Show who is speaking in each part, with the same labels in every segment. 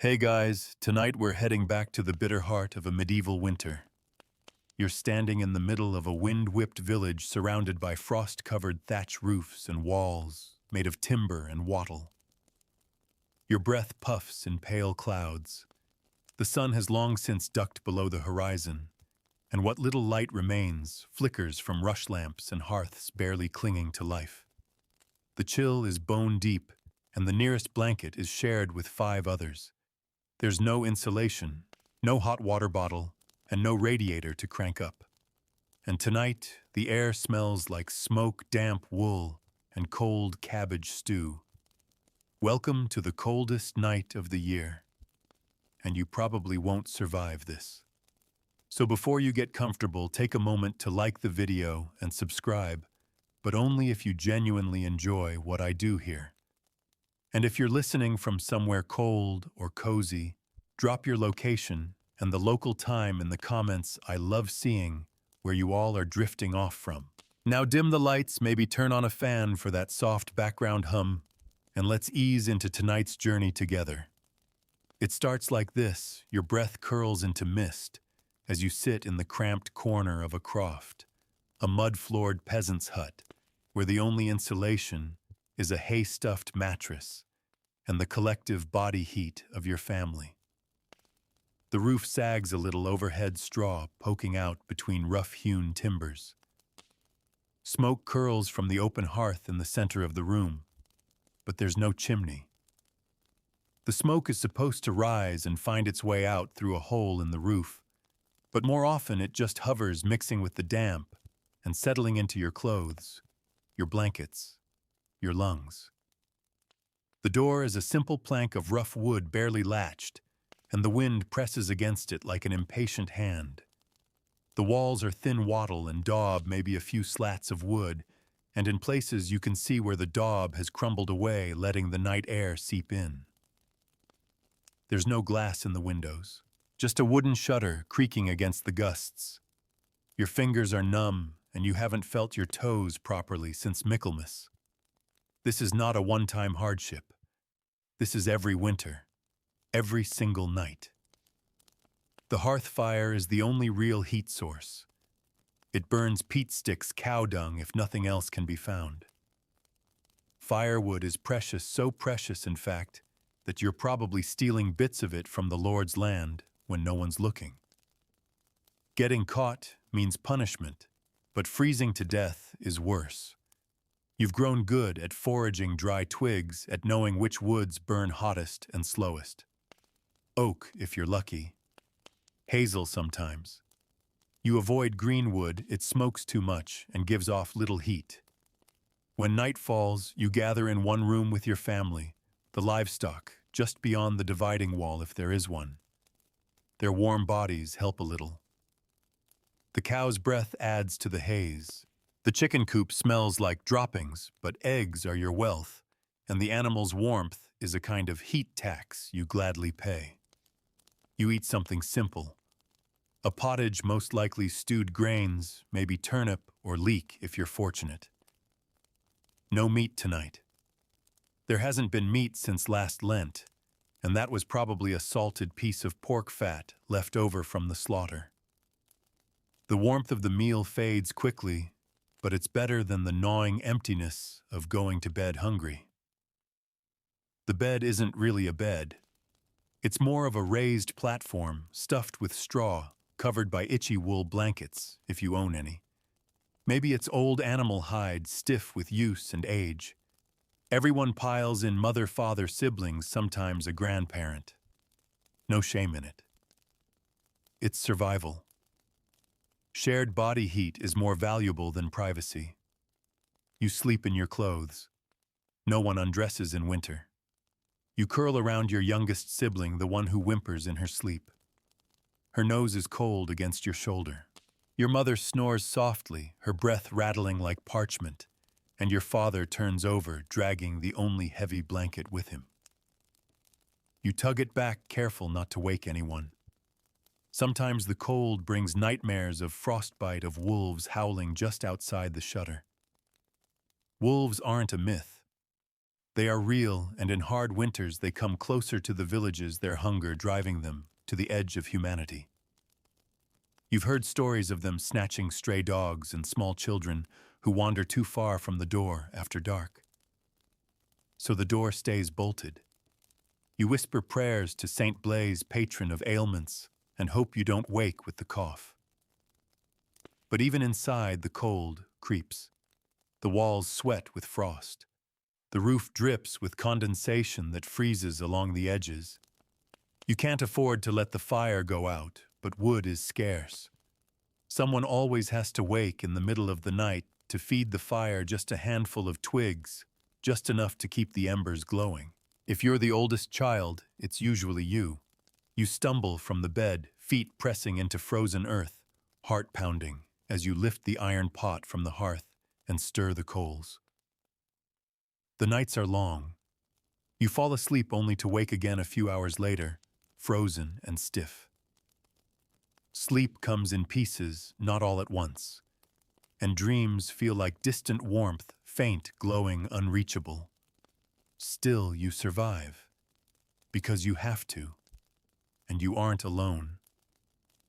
Speaker 1: Hey guys, tonight we're heading back to the bitter heart of a medieval winter. You're standing in the middle of a wind-whipped village surrounded by frost-covered thatch roofs and walls made of timber and wattle. Your breath puffs in pale clouds. The sun has long since ducked below the horizon, and what little light remains flickers from rush lamps and hearths barely clinging to life. The chill is bone-deep, and the nearest blanket is shared with 5 others. There's no insulation, no hot water bottle, and no radiator to crank up. And tonight, the air smells like smoke, damp wool, and cold cabbage stew. Welcome to the coldest night of the year. And you probably won't survive this. So before you get comfortable, take a moment to like the video and subscribe, but only if you genuinely enjoy what I do here. And if you're listening from somewhere cold or cozy, drop your location and the local time in the comments. I love seeing where you all are drifting off from. Now dim the lights, maybe turn on a fan for that soft background hum, and let's ease into tonight's journey together. It starts like this: your breath curls into mist as you sit in the cramped corner of a croft, a mud-floored peasant's hut, where the only insulation is a hay-stuffed mattress and the collective body heat of your family. The roof sags a little, overhead straw poking out between rough-hewn timbers. Smoke curls from the open hearth in the center of the room, but there's no chimney. The smoke is supposed to rise and find its way out through a hole in the roof, but more often it just hovers, mixing with the damp and settling into your clothes, your blankets, your lungs. The door is a simple plank of rough wood barely latched, and the wind presses against it like an impatient hand. The walls are thin wattle and daub, maybe a few slats of wood, and in places you can see where the daub has crumbled away, letting the night air seep in. There's no glass in the windows, just a wooden shutter creaking against the gusts. Your fingers are numb, and you haven't felt your toes properly since Michaelmas. This is not a one-time hardship. This is every winter, every single night. The hearth fire is the only real heat source. It burns peat sticks, cow dung, if nothing else can be found. Firewood is precious, so precious, in fact, that you're probably stealing bits of it from the Lord's land when no one's looking. Getting caught means punishment, but freezing to death is worse. You've grown good at foraging dry twigs, at knowing which woods burn hottest and slowest. Oak, if you're lucky. Hazel sometimes. You avoid green wood, it smokes too much and gives off little heat. When night falls, you gather in one room with your family, the livestock, just beyond the dividing wall if there is one. Their warm bodies help a little. The cow's breath adds to the haze. The chicken coop smells like droppings, but eggs are your wealth, and the animal's warmth is a kind of heat tax you gladly pay. You eat something simple. A pottage, most likely stewed grains, maybe turnip or leek if you're fortunate. No meat tonight. There hasn't been meat since last Lent, and that was probably a salted piece of pork fat left over from the slaughter. The warmth of the meal fades quickly, but it's better than the gnawing emptiness of going to bed hungry. The bed isn't really a bed. It's more of a raised platform stuffed with straw, covered by itchy wool blankets, if you own any. Maybe it's old animal hide, stiff with use and age. Everyone piles in: mother, father, siblings, sometimes a grandparent. No shame in it. It's survival. Shared body heat is more valuable than privacy. You sleep in your clothes. No one undresses in winter. You curl around your youngest sibling, the one who whimpers in her sleep. Her nose is cold against your shoulder. Your mother snores softly, her breath rattling like parchment, and your father turns over, dragging the only heavy blanket with him. You tug it back, careful not to wake anyone. Sometimes the cold brings nightmares of frostbite, of wolves howling just outside the shutter. Wolves aren't a myth. They are real, and in hard winters they come closer to the villages, their hunger driving them to the edge of humanity. You've heard stories of them snatching stray dogs and small children who wander too far from the door after dark. So the door stays bolted. You whisper prayers to Saint Blaise, patron of ailments, and hope you don't wake with the cough. But even inside, the cold creeps. The walls sweat with frost. The roof drips with condensation that freezes along the edges. You can't afford to let the fire go out, but wood is scarce. Someone always has to wake in the middle of the night to feed the fire just a handful of twigs, just enough to keep the embers glowing. If you're the oldest child, it's usually you. You stumble from the bed, feet pressing into frozen earth, heart pounding as you lift the iron pot from the hearth and stir the coals. The nights are long. You fall asleep only to wake again a few hours later, frozen and stiff. Sleep comes in pieces, not all at once, and dreams feel like distant warmth, faint, glowing, unreachable. Still, you survive, because you have to, and you aren't alone.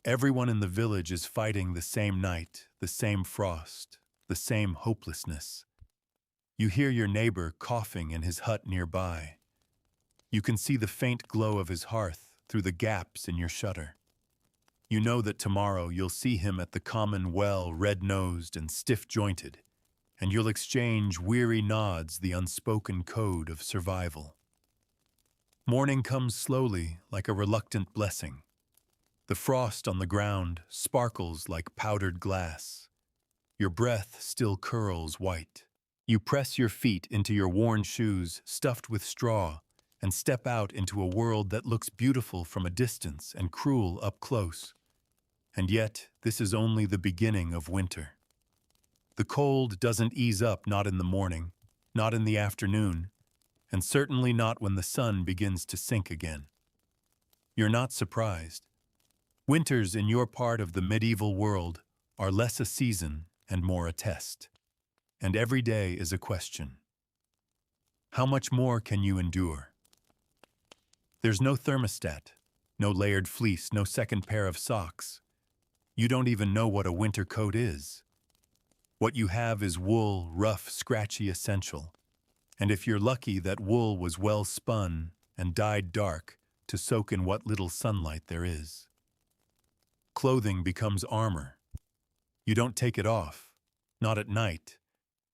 Speaker 1: Everyone in the village is fighting the same night, the same frost, the same hopelessness. You hear your neighbor coughing in his hut nearby. You can see the faint glow of his hearth through the gaps in your shutter. You know that tomorrow you'll see him at the common well, red-nosed and stiff-jointed, and you'll exchange weary nods, the unspoken code of survival. Morning comes slowly, like a reluctant blessing. The frost on the ground sparkles like powdered glass. Your breath still curls white. You press your feet into your worn shoes, stuffed with straw, and step out into a world that looks beautiful from a distance and cruel up close. And yet, this is only the beginning of winter. The cold doesn't ease up, not in the morning, not in the afternoon, and certainly not when the sun begins to sink again. You're not surprised. Winters in your part of the medieval world are less a season and more a test. And every day is a question. How much more can you endure? There's no thermostat, no layered fleece, no second pair of socks. You don't even know what a winter coat is. What you have is wool, rough, scratchy, essential. And if you're lucky, that wool was well spun and dyed dark to soak in what little sunlight there is. Clothing becomes armor. You don't take it off, not at night,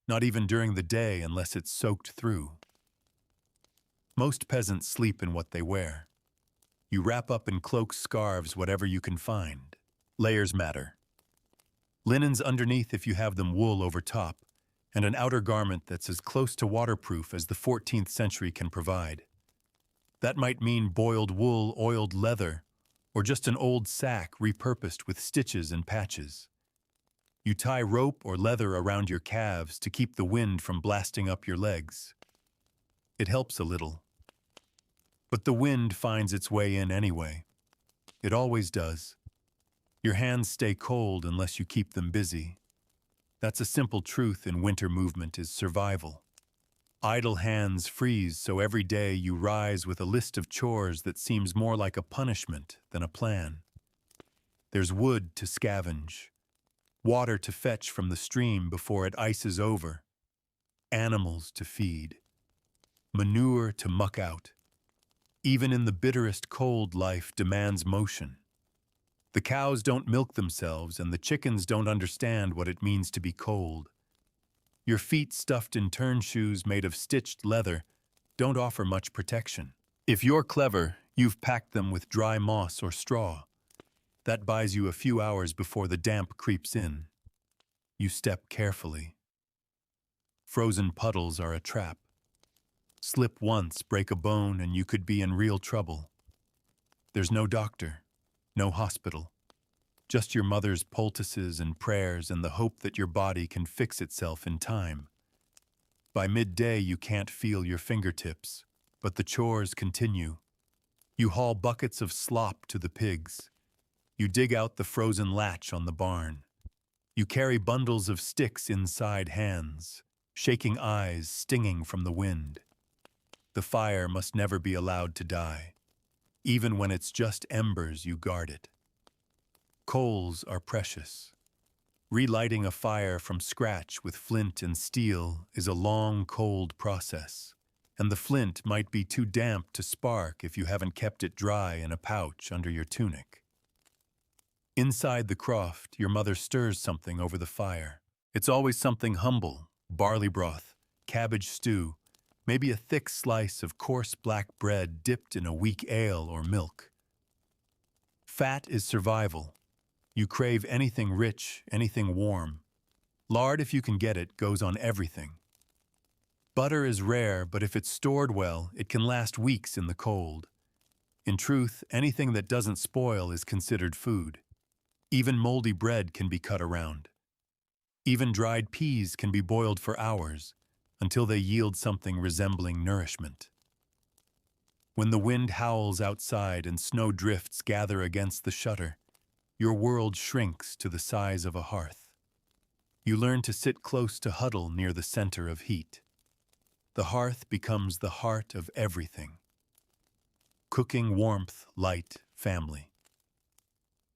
Speaker 1: not even during the day unless it's soaked through. Most peasants sleep in what they wear. You wrap up in cloaks, scarves, whatever you can find. Layers matter. Linens underneath if you have them, wool over top, and an outer garment that's as close to waterproof as the 14th century can provide. That might mean boiled wool, oiled leather, or just an old sack repurposed with stitches and patches. You tie rope or leather around your calves to keep the wind from blasting up your legs. It helps a little. But the wind finds its way in anyway. It always does. Your hands stay cold unless you keep them busy. That's a simple truth in winter movement, is survival. Idle hands freeze, so every day you rise with a list of chores that seems more like a punishment than a plan. There's wood to scavenge, water to fetch from the stream before it ices over, animals to feed, manure to muck out. Even in the bitterest cold, life demands motion. The cows don't milk themselves, and the chickens don't understand what it means to be cold. Your feet stuffed in turn shoes made of stitched leather don't offer much protection. If you're clever, you've packed them with dry moss or straw. That buys you a few hours before the damp creeps in. You step carefully. Frozen puddles are a trap. Slip once, break a bone, and you could be in real trouble. There's no doctor, no hospital. Just your mother's poultices and prayers and the hope that your body can fix itself in time. By midday, you can't feel your fingertips, but the chores continue. You haul buckets of slop to the pigs. You dig out the frozen latch on the barn. You carry bundles of sticks inside hands, shaking eyes stinging from the wind. The fire must never be allowed to die. Even when it's just embers, you guard it. Coals are precious. Relighting a fire from scratch with flint and steel is a long, cold process, and the flint might be too damp to spark if you haven't kept it dry in a pouch under your tunic. Inside the croft, your mother stirs something over the fire. It's always something humble: barley broth, cabbage stew, maybe a thick slice of coarse black bread dipped in a weak ale or milk. Fat is survival. You crave anything rich, anything warm. Lard, if you can get it, goes on everything. Butter is rare, but if it's stored well, it can last weeks in the cold. In truth, anything that doesn't spoil is considered food. Even moldy bread can be cut around. Even dried peas can be boiled for hours, until they yield something resembling nourishment. When the wind howls outside and snow drifts gather against the shutter, your world shrinks to the size of a hearth. You learn to sit close to huddle near the center of heat. The hearth becomes the heart of everything. Cooking, warmth, light, family.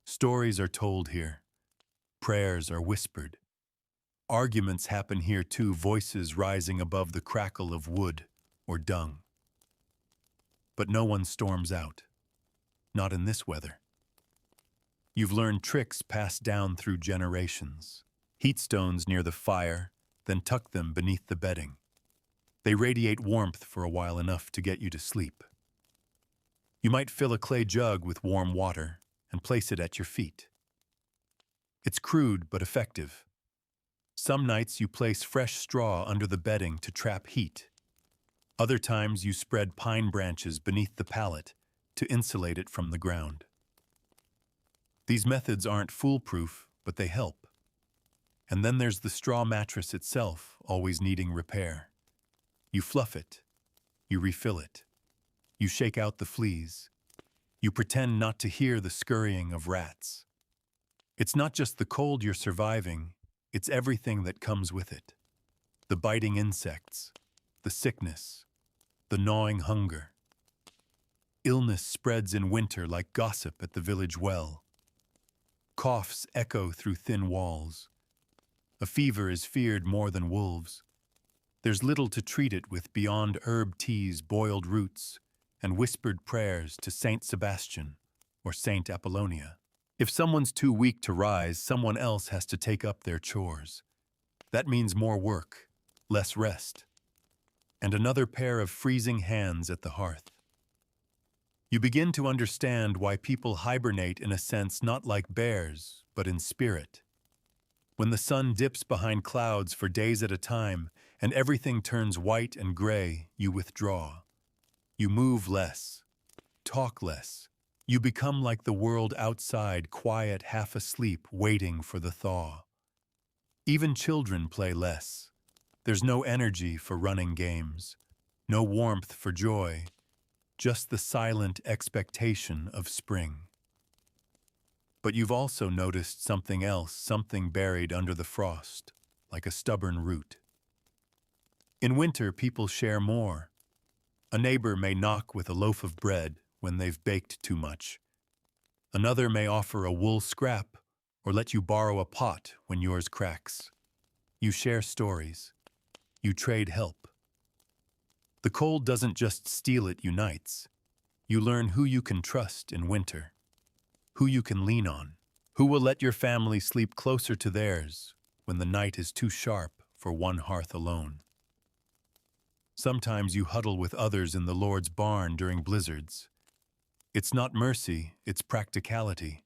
Speaker 1: Stories are told here. Prayers are whispered. Arguments happen here too, voices rising above the crackle of wood or dung. But no one storms out. Not in this weather. You've learned tricks passed down through generations. Heat stones near the fire, then tuck them beneath the bedding. They radiate warmth for a while, enough to get you to sleep. You might fill a clay jug with warm water and place it at your feet. It's crude but effective. Some nights you place fresh straw under the bedding to trap heat. Other times you spread pine branches beneath the pallet to insulate it from the ground. These methods aren't foolproof, but they help. And then there's the straw mattress itself, always needing repair. You fluff it. You refill it. You shake out the fleas. You pretend not to hear the scurrying of rats. It's not just the cold you're surviving, it's everything that comes with it. The biting insects, the sickness, the gnawing hunger. Illness spreads in winter like gossip at the village well. Coughs echo through thin walls. A fever is feared more than wolves. There's little to treat it with beyond herb teas, boiled roots, and whispered prayers to Saint Sebastian or Saint Apollonia. If someone's too weak to rise, someone else has to take up their chores. That means more work, less rest, and another pair of freezing hands at the hearth. You begin to understand why people hibernate in a sense not like bears, but in spirit. When the sun dips behind clouds for days at a time and everything turns white and gray, you withdraw. You move less, talk less. You become like the world outside, quiet, half asleep, waiting for the thaw. Even children play less. There's no energy for running games, no warmth for joy, just the silent expectation of spring. But you've also noticed something else, something buried under the frost, like a stubborn root. In winter, people share more. A neighbor may knock with a loaf of bread when they've baked too much. Another may offer a wool scrap or let you borrow a pot when yours cracks. You share stories. You trade help. The cold doesn't just steal, it unites. You learn who you can trust in winter, who you can lean on, who will let your family sleep closer to theirs when the night is too sharp for one hearth alone. Sometimes you huddle with others in the Lord's barn during blizzards. It's not mercy, it's practicality.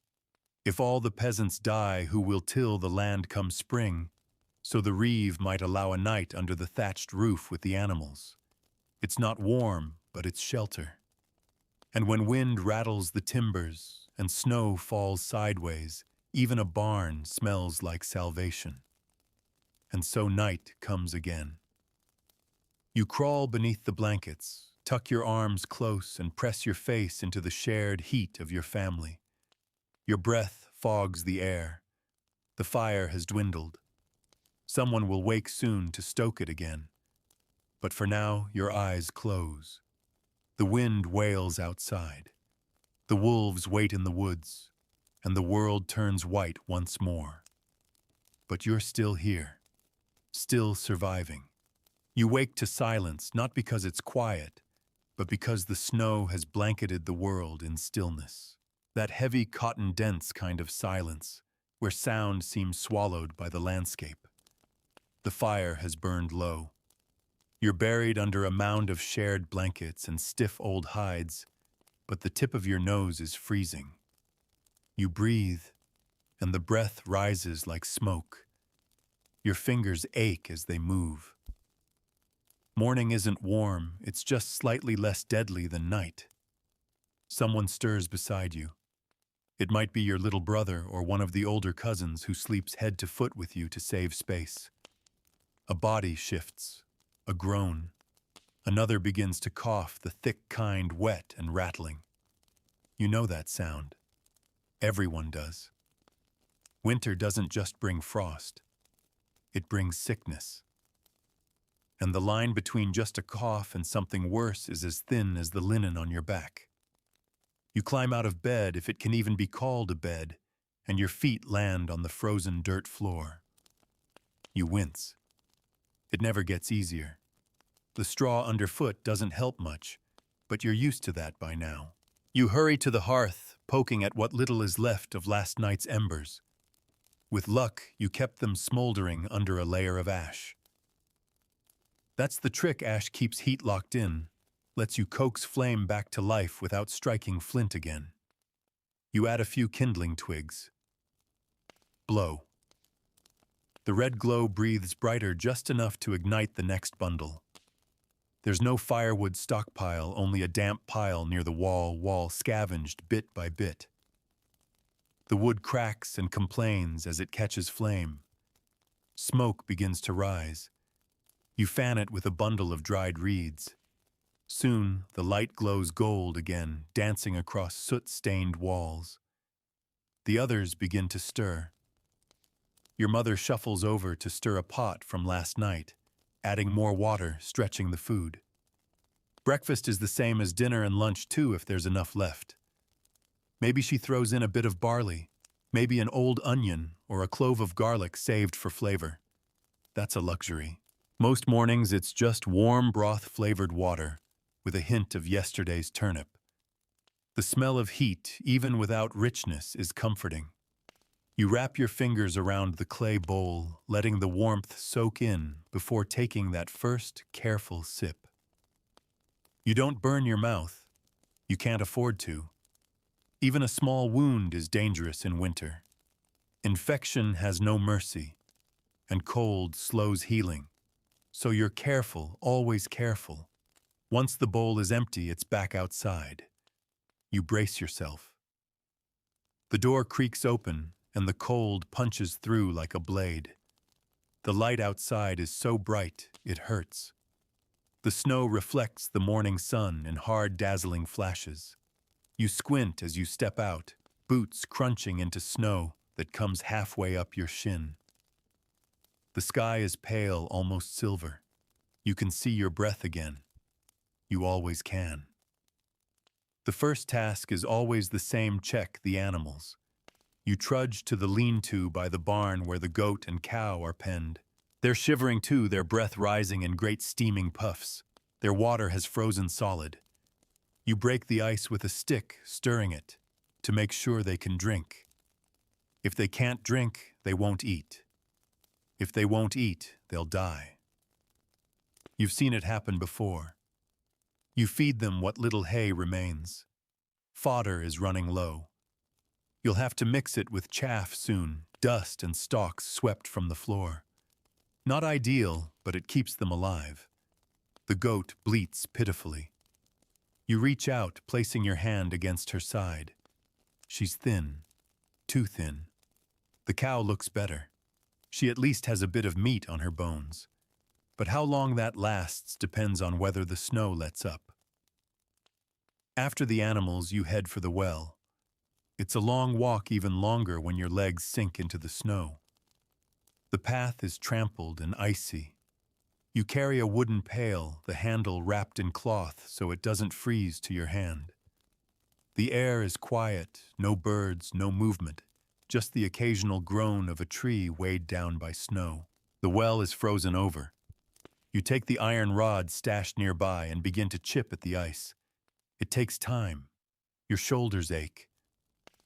Speaker 1: If all the peasants die, who will till the land come spring, so the reeve might allow a night under the thatched roof with the animals? It's not warm, but it's shelter. And when wind rattles the timbers and snow falls sideways, even a barn smells like salvation. And so night comes again. You crawl beneath the blankets, tuck your arms close and press your face into the shared heat of your family. Your breath fogs the air. The fire has dwindled. Someone will wake soon to stoke it again. But for now, your eyes close. The wind wails outside. The wolves wait in the woods, and the world turns white once more. But you're still here, still surviving. You wake to silence not because it's quiet, but because the snow has blanketed the world in stillness. That heavy cotton-dense kind of silence, where sound seems swallowed by the landscape. The fire has burned low. You're buried under a mound of shared blankets and stiff old hides, but the tip of your nose is freezing. You breathe, and the breath rises like smoke. Your fingers ache as they move. Morning isn't warm, it's just slightly less deadly than night. Someone stirs beside you. It might be your little brother or one of the older cousins who sleeps head to foot with you to save space. A body shifts, a groan. Another begins to cough, the thick kind wet and rattling. You know that sound. Everyone does. Winter doesn't just bring frost. It brings sickness. And the line between just a cough and something worse is as thin as the linen on your back. You climb out of bed, if it can even be called a bed, and your feet land on the frozen dirt floor. You wince. It never gets easier. The straw underfoot doesn't help much, but you're used to that by now. You hurry to the hearth, poking at what little is left of last night's embers. With luck, you kept them smoldering under a layer of ash. That's the trick. Ash keeps heat locked in, lets you coax flame back to life without striking flint again. You add a few kindling twigs. Blow. The red glow breathes brighter just enough to ignite the next bundle. There's no firewood stockpile, only a damp pile near the wall scavenged bit by bit. The wood cracks and complains as it catches flame. Smoke begins to rise. You fan it with a bundle of dried reeds. Soon, the light glows gold again, dancing across soot-stained walls. The others begin to stir. Your mother shuffles over to stir a pot from last night, adding more water, stretching the food. Breakfast is the same as dinner and lunch too, if there's enough left. Maybe she throws in a bit of barley, maybe an old onion or a clove of garlic saved for flavor. That's a luxury. Most mornings it's just warm broth-flavored water with a hint of yesterday's turnip. The smell of heat, even without richness, is comforting. You wrap your fingers around the clay bowl, letting the warmth soak in before taking that first careful sip. You don't burn your mouth. You can't afford to. Even a small wound is dangerous in winter. Infection has no mercy, and cold slows healing. So you're careful, always careful. Once the bowl is empty, it's back outside. You brace yourself. The door creaks open, and the cold punches through like a blade. The light outside is so bright, it hurts. The snow reflects the morning sun in hard, dazzling flashes. You squint as you step out, boots crunching into snow that comes halfway up your shin. The sky is pale, almost silver. You can see your breath again. You always can. The first task is always the same: check the animals. You trudge to the lean-to by the barn where the goat and cow are penned. They're shivering too, their breath rising in great steaming puffs. Their water has frozen solid. You break the ice with a stick, stirring it, to make sure they can drink. If they can't drink, they won't eat. If they won't eat, they'll die. You've seen it happen before. You feed them what little hay remains. Fodder is running low. You'll have to mix it with chaff soon, dust and stalks swept from the floor. Not ideal, but it keeps them alive. The goat bleats pitifully. You reach out, placing your hand against her side. She's thin, too thin. The cow looks better. She at least has a bit of meat on her bones. But how long that lasts depends on whether the snow lets up. After the animals, you head for the well. It's a long walk, even longer when your legs sink into the snow. The path is trampled and icy. You carry a wooden pail, the handle wrapped in cloth so it doesn't freeze to your hand. The air is quiet, no birds, no movement, just the occasional groan of a tree weighed down by snow. The well is frozen over. You take the iron rod stashed nearby and begin to chip at the ice. It takes time. Your shoulders ache.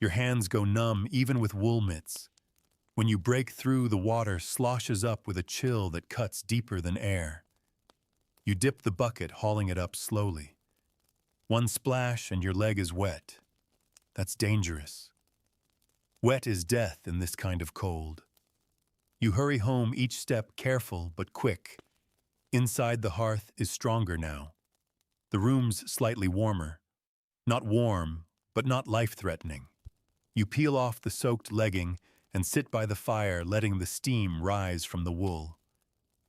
Speaker 1: Your hands go numb even with wool mitts. When you break through, the water sloshes up with a chill that cuts deeper than air. You dip the bucket, hauling it up slowly. One splash and your leg is wet. That's dangerous. Wet is death in this kind of cold. You hurry home, each step careful but quick. Inside, the hearth is stronger now. The room's slightly warmer. Not warm, but not life-threatening. You peel off the soaked legging and sit by the fire, letting the steam rise from the wool.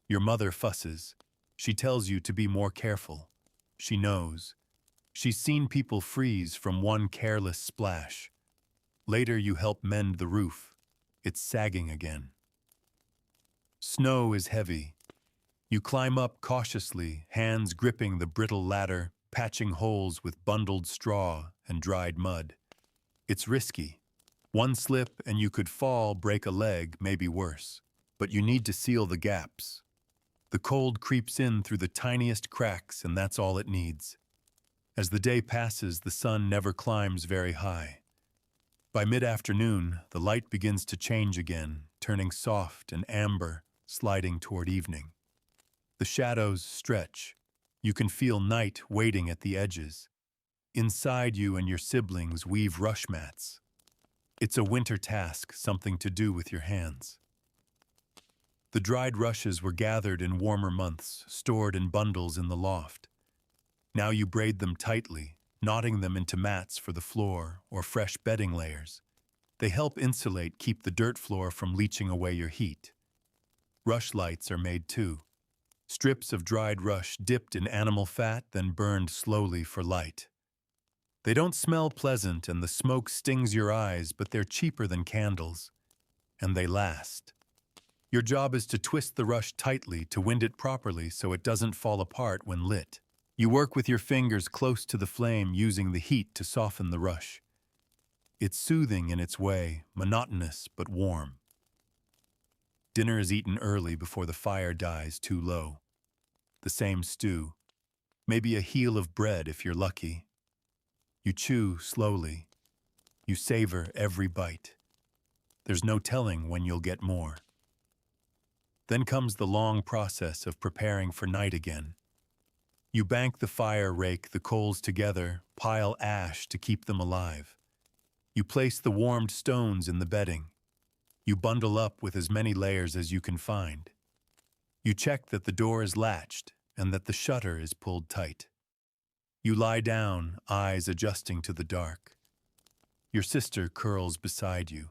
Speaker 1: Your mother fusses. She tells you to be more careful. She knows. She's seen people freeze from one careless splash. Later, you help mend the roof. It's sagging again. Snow is heavy. You climb up cautiously, hands gripping the brittle ladder, patching holes with bundled straw and dried mud. It's risky. One slip and you could fall, break a leg, maybe worse. But you need to seal the gaps. The cold creeps in through the tiniest cracks, and that's all it needs. As the day passes, the sun never climbs very high. By mid-afternoon, the light begins to change again, turning soft and amber, sliding toward evening. The shadows stretch. You can feel night waiting at the edges. Inside, you and your siblings weave rush mats. It's a winter task, something to do with your hands. The dried rushes were gathered in warmer months, stored in bundles in the loft. Now you braid them tightly, knotting them into mats for the floor or fresh bedding layers. They help insulate, keep the dirt floor from leaching away your heat. Rush lights are made too. Strips of dried rush dipped in animal fat, then burned slowly for light. They don't smell pleasant and the smoke stings your eyes, but they're cheaper than candles. And they last. Your job is to twist the rush tightly to wind it properly so it doesn't fall apart when lit. You work with your fingers close to the flame, using the heat to soften the rush. It's soothing in its way, monotonous but warm. Dinner is eaten early before the fire dies too low. The same stew. Maybe a heel of bread if you're lucky. You chew slowly. You savor every bite. There's no telling when you'll get more. Then comes the long process of preparing for night again. You bank the fire, rake the coals together, pile ash to keep them alive. You place the warmed stones in the bedding. You bundle up with as many layers as you can find. You check that the door is latched and that the shutter is pulled tight. You lie down, eyes adjusting to the dark. Your sister curls beside you.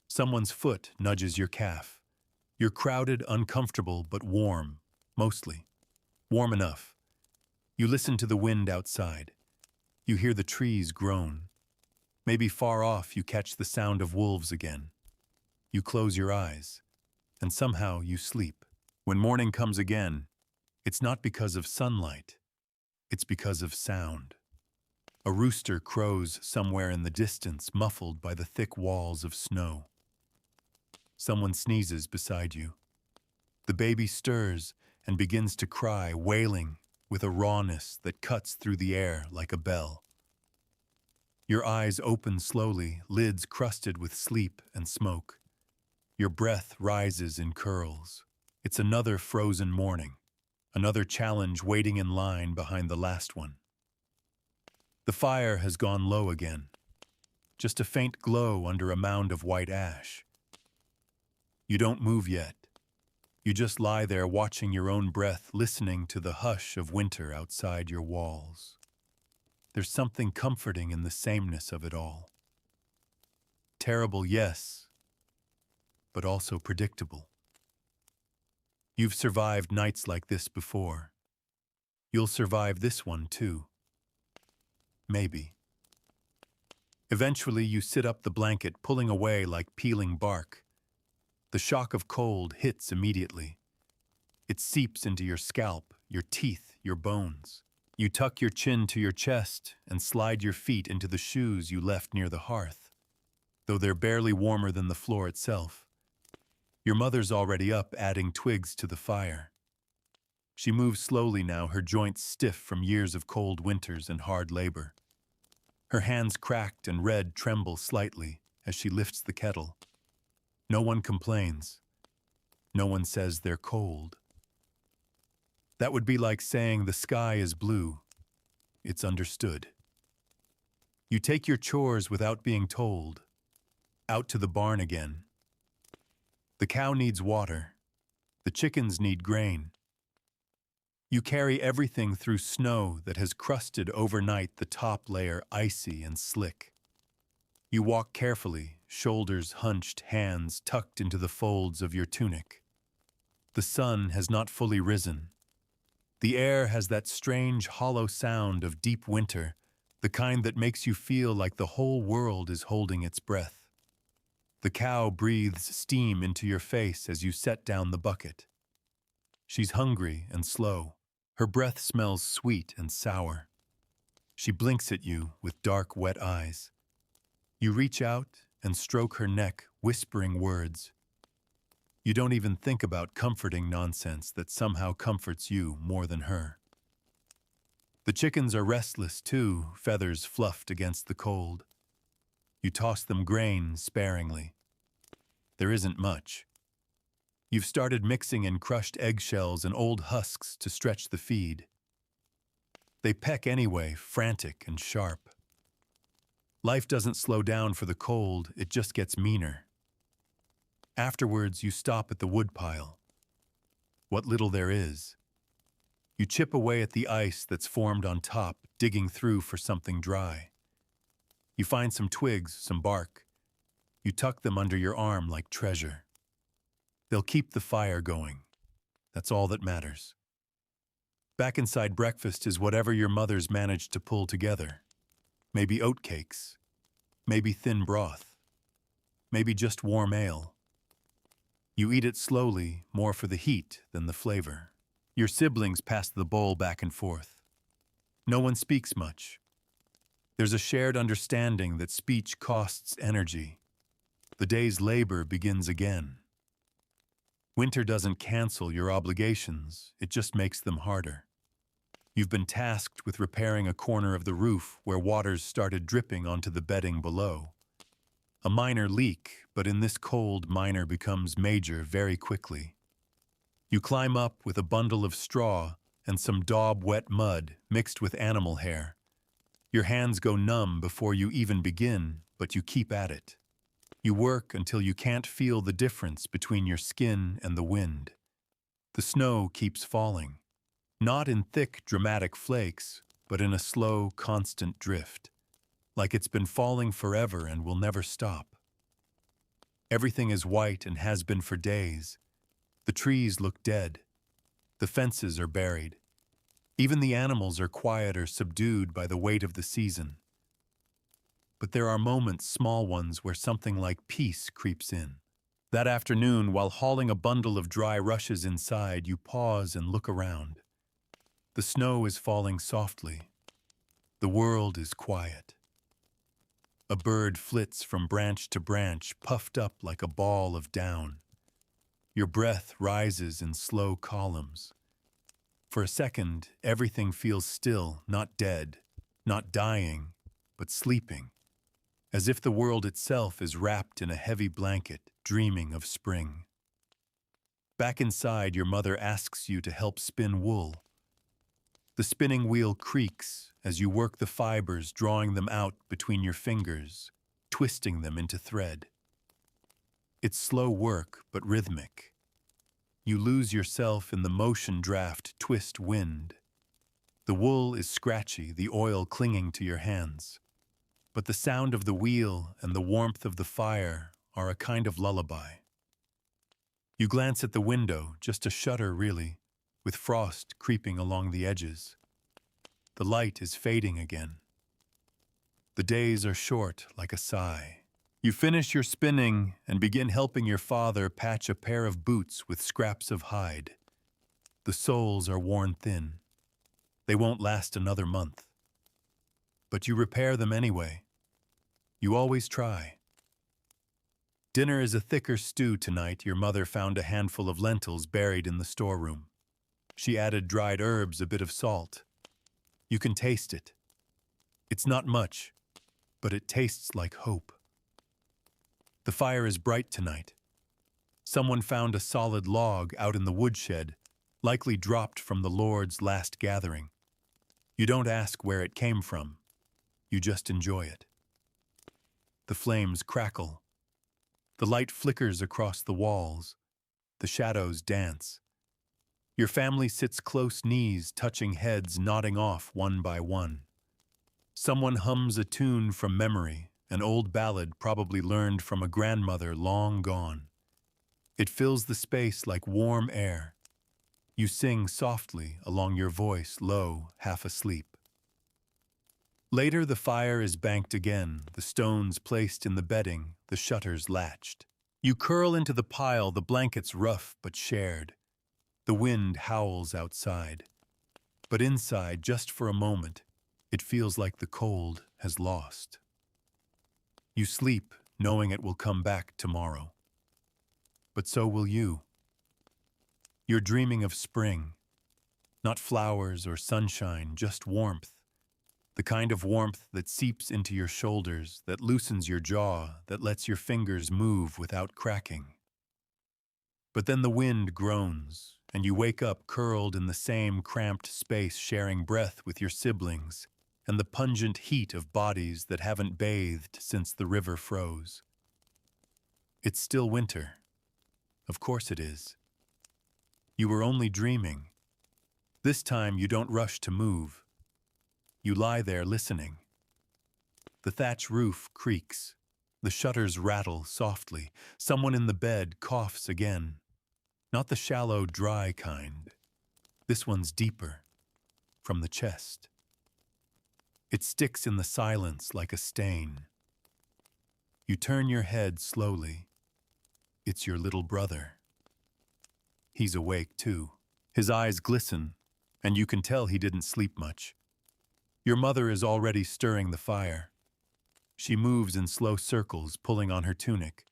Speaker 1: Someone's foot nudges your calf. You're crowded, uncomfortable, but warm, mostly. Warm enough. You listen to the wind outside. You hear the trees groan. Maybe far off you catch the sound of wolves again. You close your eyes, and somehow you sleep. When morning comes again, it's not because of sunlight. It's because of sound. A rooster crows somewhere in the distance, muffled by the thick walls of snow. Someone sneezes beside you. The baby stirs and begins to cry, wailing with a rawness that cuts through the air like a bell. Your eyes open slowly, lids crusted with sleep and smoke. Your breath rises in curls. It's another frozen morning. Another challenge waiting in line behind the last one. The fire has gone low again. Just a faint glow under a mound of white ash. You don't move yet. You just lie there watching your own breath, listening to the hush of winter outside your walls. There's something comforting in the sameness of it all. Terrible, yes, but also predictable. You've survived nights like this before. You'll survive this one too. Maybe. Eventually, you sit up the blanket, pulling away like peeling bark. The shock of cold hits immediately. It seeps into your scalp, your teeth, your bones. You tuck your chin to your chest and slide your feet into the shoes you left near the hearth, though they're barely warmer than the floor itself. Your mother's already up, adding twigs to the fire. She moves slowly now, her joints stiff from years of cold winters and hard labor. Her hands cracked and red tremble slightly as she lifts the kettle. No one complains. No one says they're cold. That would be like saying the sky is blue. It's understood. You take your chores without being told. Out to the barn again. The cow needs water. The chickens need grain. You carry everything through snow that has crusted overnight, the top layer icy and slick. You walk carefully, shoulders hunched, hands tucked into the folds of your tunic. The sun has not fully risen. The air has that strange, hollow sound of deep winter, the kind that makes you feel like the whole world is holding its breath. The cow breathes steam into your face as you set down the bucket. She's hungry and slow. Her breath smells sweet and sour. She blinks at you with dark, wet eyes. You reach out and stroke her neck, whispering words. You don't even think about comforting nonsense that somehow comforts you more than her. The chickens are restless too, feathers fluffed against the cold. You toss them grain sparingly. There isn't much. You've started mixing in crushed eggshells and old husks to stretch the feed. They peck anyway, frantic and sharp. Life doesn't slow down for the cold, it just gets meaner. Afterwards, you stop at the woodpile. What little there is. You chip away at the ice that's formed on top, digging through for something dry. You find some twigs, some bark. You tuck them under your arm like treasure. They'll keep the fire going. That's all that matters. Back inside breakfast is whatever your mother's managed to pull together. Maybe oatcakes. Maybe thin broth. Maybe just warm ale. You eat it slowly, more for the heat than the flavor. Your siblings pass the bowl back and forth. No one speaks much. There's a shared understanding that speech costs energy. The day's labor begins again. Winter doesn't cancel your obligations, it just makes them harder. You've been tasked with repairing a corner of the roof where waters started dripping onto the bedding below. A minor leak, but in this cold, minor becomes major very quickly. You climb up with a bundle of straw and some daub-wet mud mixed with animal hair. Your hands go numb before you even begin, but you keep at it. You work until you can't feel the difference between your skin and the wind. The snow keeps falling, not in thick, dramatic flakes, but in a slow, constant drift, like it's been falling forever and will never stop. Everything is white and has been for days. The trees look dead. The fences are buried. Even the animals are quiet or subdued by the weight of the season. But there are moments, small ones, where something like peace creeps in. That afternoon, while hauling a bundle of dry rushes inside, you pause and look around. The snow is falling softly. The world is quiet. A bird flits from branch to branch, puffed up like a ball of down. Your breath rises in slow columns. For a second, everything feels still, not dead, not dying, but sleeping, as if the world itself is wrapped in a heavy blanket, dreaming of spring. Back inside, your mother asks you to help spin wool. The spinning wheel creaks as you work the fibers, drawing them out between your fingers, twisting them into thread. It's slow work, but rhythmic. You lose yourself in the motion draft twist wind. The wool is scratchy, the oil clinging to your hands. But the sound of the wheel and the warmth of the fire are a kind of lullaby. You glance at the window, just a shutter really, with frost creeping along the edges. The light is fading again. The days are short like a sigh. You finish your spinning and begin helping your father patch a pair of boots with scraps of hide. The soles are worn thin. They won't last another month. But you repair them anyway. You always try. Dinner is a thicker stew tonight. Your mother found a handful of lentils buried in the storeroom. She added dried herbs, a bit of salt. You can taste it. It's not much, but it tastes like hope. The fire is bright tonight. Someone found a solid log out in the woodshed, likely dropped from the Lord's last gathering. You don't ask where it came from. You just enjoy it. The flames crackle. The light flickers across the walls. The shadows dance. Your family sits close knees, touching heads, nodding off one by one. Someone hums a tune from memory, an old ballad probably learned from a grandmother long gone. It fills the space like warm air. You sing softly along your voice, low, half asleep. Later the fire is banked again, the stones placed in the bedding, the shutters latched. You curl into the pile, the blankets rough but shared. The wind howls outside. But inside, just for a moment, it feels like the cold has lost. You sleep, knowing it will come back tomorrow. But so will you. You're dreaming of spring. Not flowers or sunshine, just warmth. The kind of warmth that seeps into your shoulders, that loosens your jaw, that lets your fingers move without cracking. But then the wind groans, and you wake up curled in the same cramped space, sharing breath with your siblings, and the pungent heat of bodies that haven't bathed since the river froze. It's still winter. Of course it is. You were only dreaming. This time you don't rush to move. You lie there listening. The thatch roof creaks. The shutters rattle softly. Someone in the bed coughs again. Not the shallow, dry kind. This one's deeper, from the chest. It sticks in the silence like a stain. You turn your head slowly. It's your little brother. He's awake too. His eyes glisten, and you can tell he didn't sleep much. Your mother is already stirring the fire. She moves in slow circles, pulling on her tunic,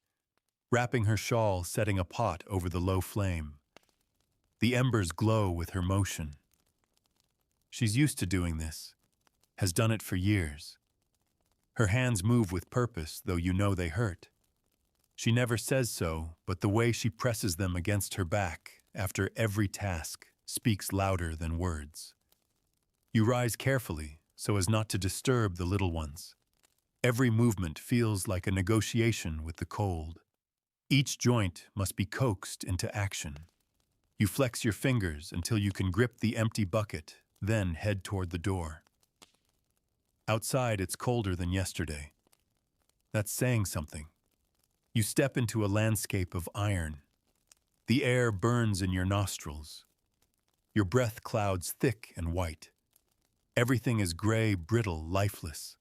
Speaker 1: wrapping her shawl, setting a pot over the low flame. The embers glow with her motion. She's used to doing this, has done it for years. Her hands move with purpose, though you know they hurt. She never says so, but the way she presses them against her back after every task speaks louder than words. You rise carefully, so as not to disturb the little ones. Every movement feels like a negotiation with the cold. Each joint must be coaxed into action. You flex your fingers until you can grip the empty bucket, then head toward the door. Outside, it's colder than yesterday. That's saying something. You step into a landscape of iron. The air burns in your nostrils. Your breath clouds thick and white. Everything is gray, brittle, lifeless.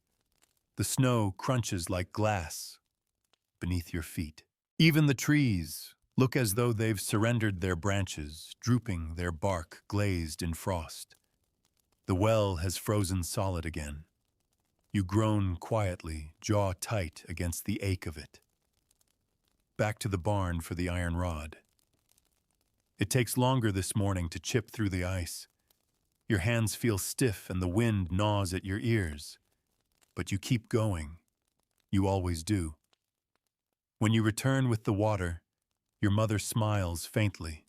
Speaker 1: The snow crunches like glass beneath your feet. Even the trees look as though they've surrendered their branches, drooping, their bark glazed in frost. The well has frozen solid again. You groan quietly, jaw tight against the ache of it. Back to the barn for the iron rod. It takes longer this morning to chip through the ice. Your hands feel stiff and the wind gnaws at your ears. But you keep going. You always do. When you return with the water, your mother smiles faintly.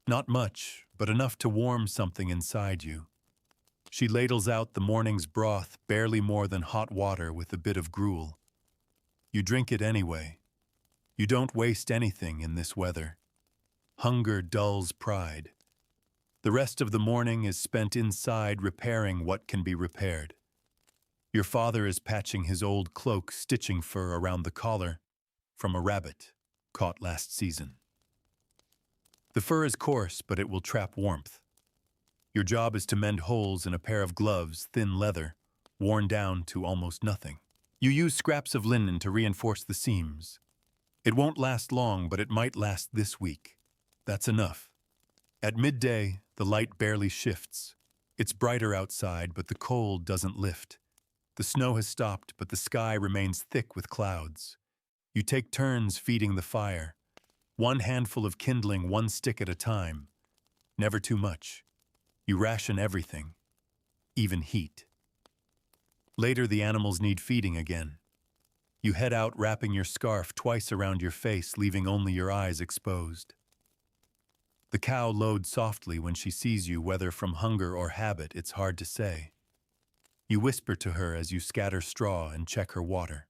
Speaker 1: Not much, but enough to warm something inside you. She ladles out the morning's broth, barely more than hot water with a bit of gruel. You drink it anyway. You don't waste anything in this weather. Hunger dulls pride. The rest of the morning is spent inside repairing what can be repaired. Your father is patching his old cloak, stitching fur around the collar from a rabbit caught last season. The fur is coarse, but it will trap warmth. Your job is to mend holes in a pair of gloves, thin leather, worn down to almost nothing. You use scraps of linen to reinforce the seams. It won't last long, but it might last this week. That's enough. At midday, the light barely shifts. It's brighter outside, but the cold doesn't lift. The snow has stopped, but the sky remains thick with clouds. You take turns feeding the fire. One handful of kindling, one stick at a time. Never too much. You ration everything, even heat. Later, the animals need feeding again. You head out wrapping your scarf twice around your face, leaving only your eyes exposed. The cow loads softly when she sees you, whether from hunger or habit, it's hard to say. You whisper to her as you scatter straw and check her water.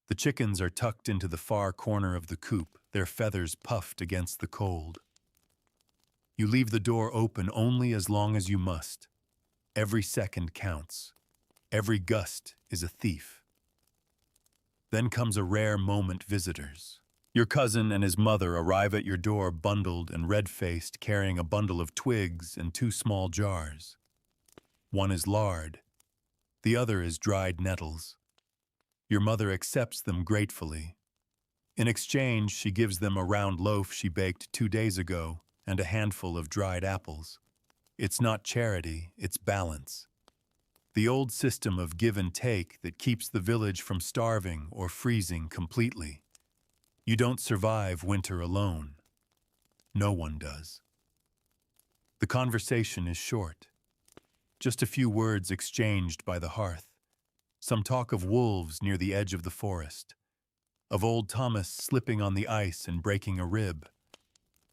Speaker 1: The chickens are tucked into the far corner of the coop, their feathers puffed against the cold. You leave the door open only as long as you must. Every second counts. Every gust is a thief. Then comes a rare moment: visitors. Your cousin and his mother arrive at your door, bundled and red-faced, carrying a bundle of twigs and 2 small jars. One is lard. The other is dried nettles. Your mother accepts them gratefully. In exchange, she gives them a round loaf she baked 2 days ago and a handful of dried apples. It's not charity, it's balance. The old system of give and take that keeps the village from starving or freezing completely. You don't survive winter alone. No one does. The conversation is short. Just a few words exchanged by the hearth. Some talk of wolves near the edge of the forest, of old Thomas slipping on the ice and breaking a rib,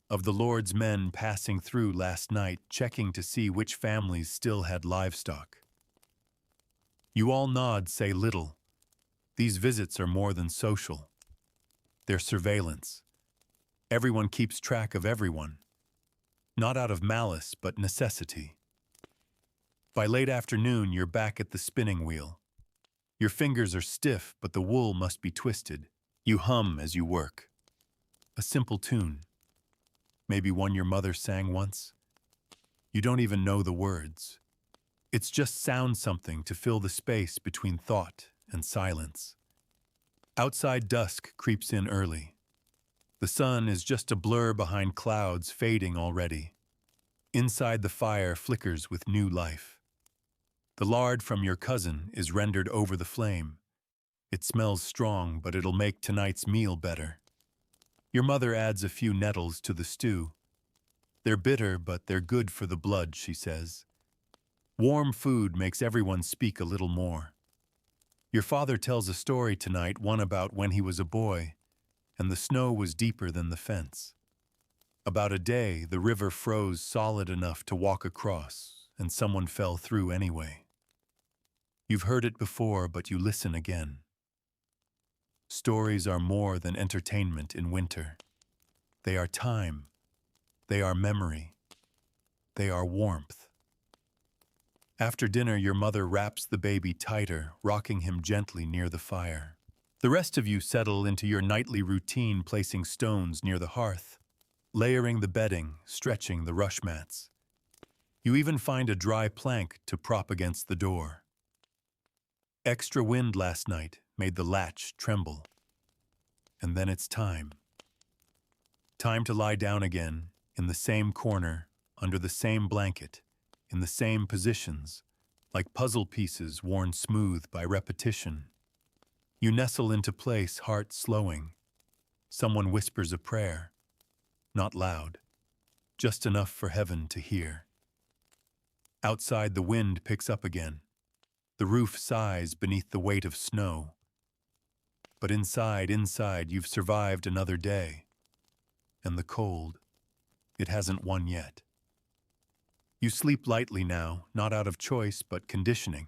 Speaker 1: of the Lord's men passing through last night, checking to see which families still had livestock. You all nod, say little. These visits are more than social. They're surveillance. Everyone keeps track of everyone, not out of malice, but necessity. By late afternoon, you're back at the spinning wheel. Your fingers are stiff, but the wool must be twisted. You hum as you work. A simple tune. Maybe one your mother sang once. You don't even know the words. It's just sound something to fill the space between thought and silence. Outside, dusk creeps in early. The sun is just a blur behind clouds, fading already. Inside, the fire flickers with new life. The lard from your cousin is rendered over the flame. It smells strong, but it'll make tonight's meal better. Your mother adds a few nettles to the stew. They're bitter, but they're good for the blood, she says. Warm food makes everyone speak a little more. Your father tells a story tonight, one about when he was a boy, and the snow was deeper than the fence. About a day, the river froze solid enough to walk across, and someone fell through anyway. You've heard it before, but you listen again. Stories are more than entertainment in winter. They are time. They are memory. They are warmth. After dinner, your mother wraps the baby tighter, rocking him gently near the fire. The rest of you settle into your nightly routine, placing stones near the hearth, layering the bedding, stretching the rush mats. You even find a dry plank to prop against the door. Extra wind last night made the latch tremble. And then it's time. Time to lie down again, in the same corner, under the same blanket, in the same positions, like puzzle pieces worn smooth by repetition. You nestle into place, heart slowing. Someone whispers a prayer, not loud, just enough for heaven to hear. Outside, the wind picks up again. The roof sighs beneath the weight of snow. But inside, you've survived another day. And the cold, it hasn't won yet. You sleep lightly now, not out of choice, but conditioning.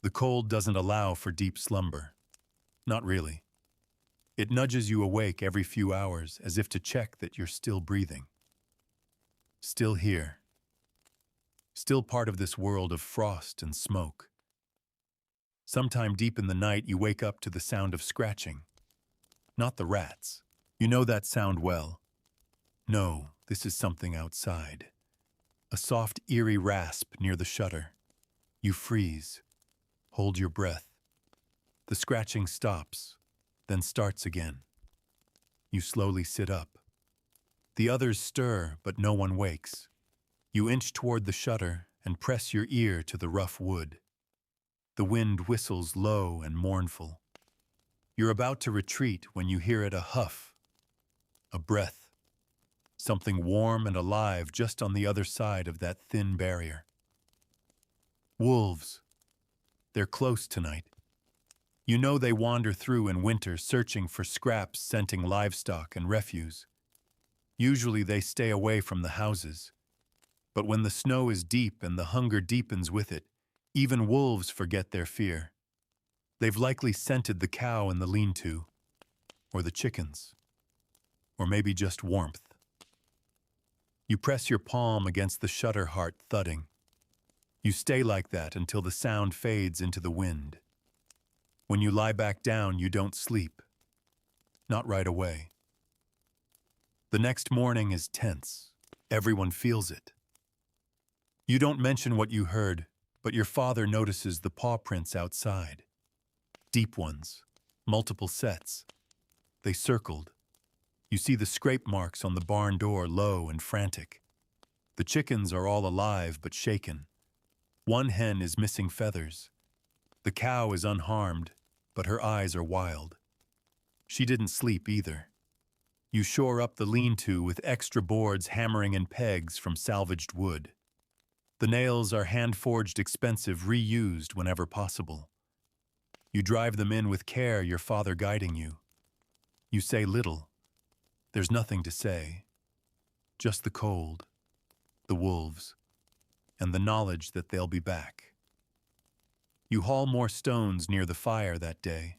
Speaker 1: The cold doesn't allow for deep slumber. Not really. It nudges you awake every few hours, as if to check that you're still breathing. Still here. Still part of this world of frost and smoke. Sometime deep in the night, you wake up to the sound of scratching. Not the rats. You know that sound well. No, this is something outside. A soft, eerie rasp near the shutter. You freeze. Hold your breath. The scratching stops, then starts again. You slowly sit up. The others stir, but no one wakes. You inch toward the shutter and press your ear to the rough wood. The wind whistles low and mournful. You're about to retreat when you hear it a huff, a breath, something warm and alive just on the other side of that thin barrier. Wolves. They're close tonight. You know they wander through in winter searching for scraps, scenting livestock and refuse. Usually they stay away from the houses. But when the snow is deep and the hunger deepens with it, even wolves forget their fear. They've likely scented the cow in the lean-to, or the chickens, or maybe just warmth. You press your palm against the shutter, heart thudding. You stay like that until the sound fades into the wind. When you lie back down, you don't sleep. Not right away. The next morning is tense. Everyone feels it. You don't mention what you heard, but your father notices the paw prints outside. Deep ones, multiple sets. They circled. You see the scrape marks on the barn door, low and frantic. The chickens are all alive but shaken. One hen is missing feathers. The cow is unharmed, but her eyes are wild. She didn't sleep either. You shore up the lean-to with extra boards hammering in pegs from salvaged wood. The nails are hand-forged, expensive, reused whenever possible. You drive them in with care, your father guiding you. You say little. There's nothing to say. Just the cold, the wolves, and the knowledge that they'll be back. You haul more stones near the fire that day.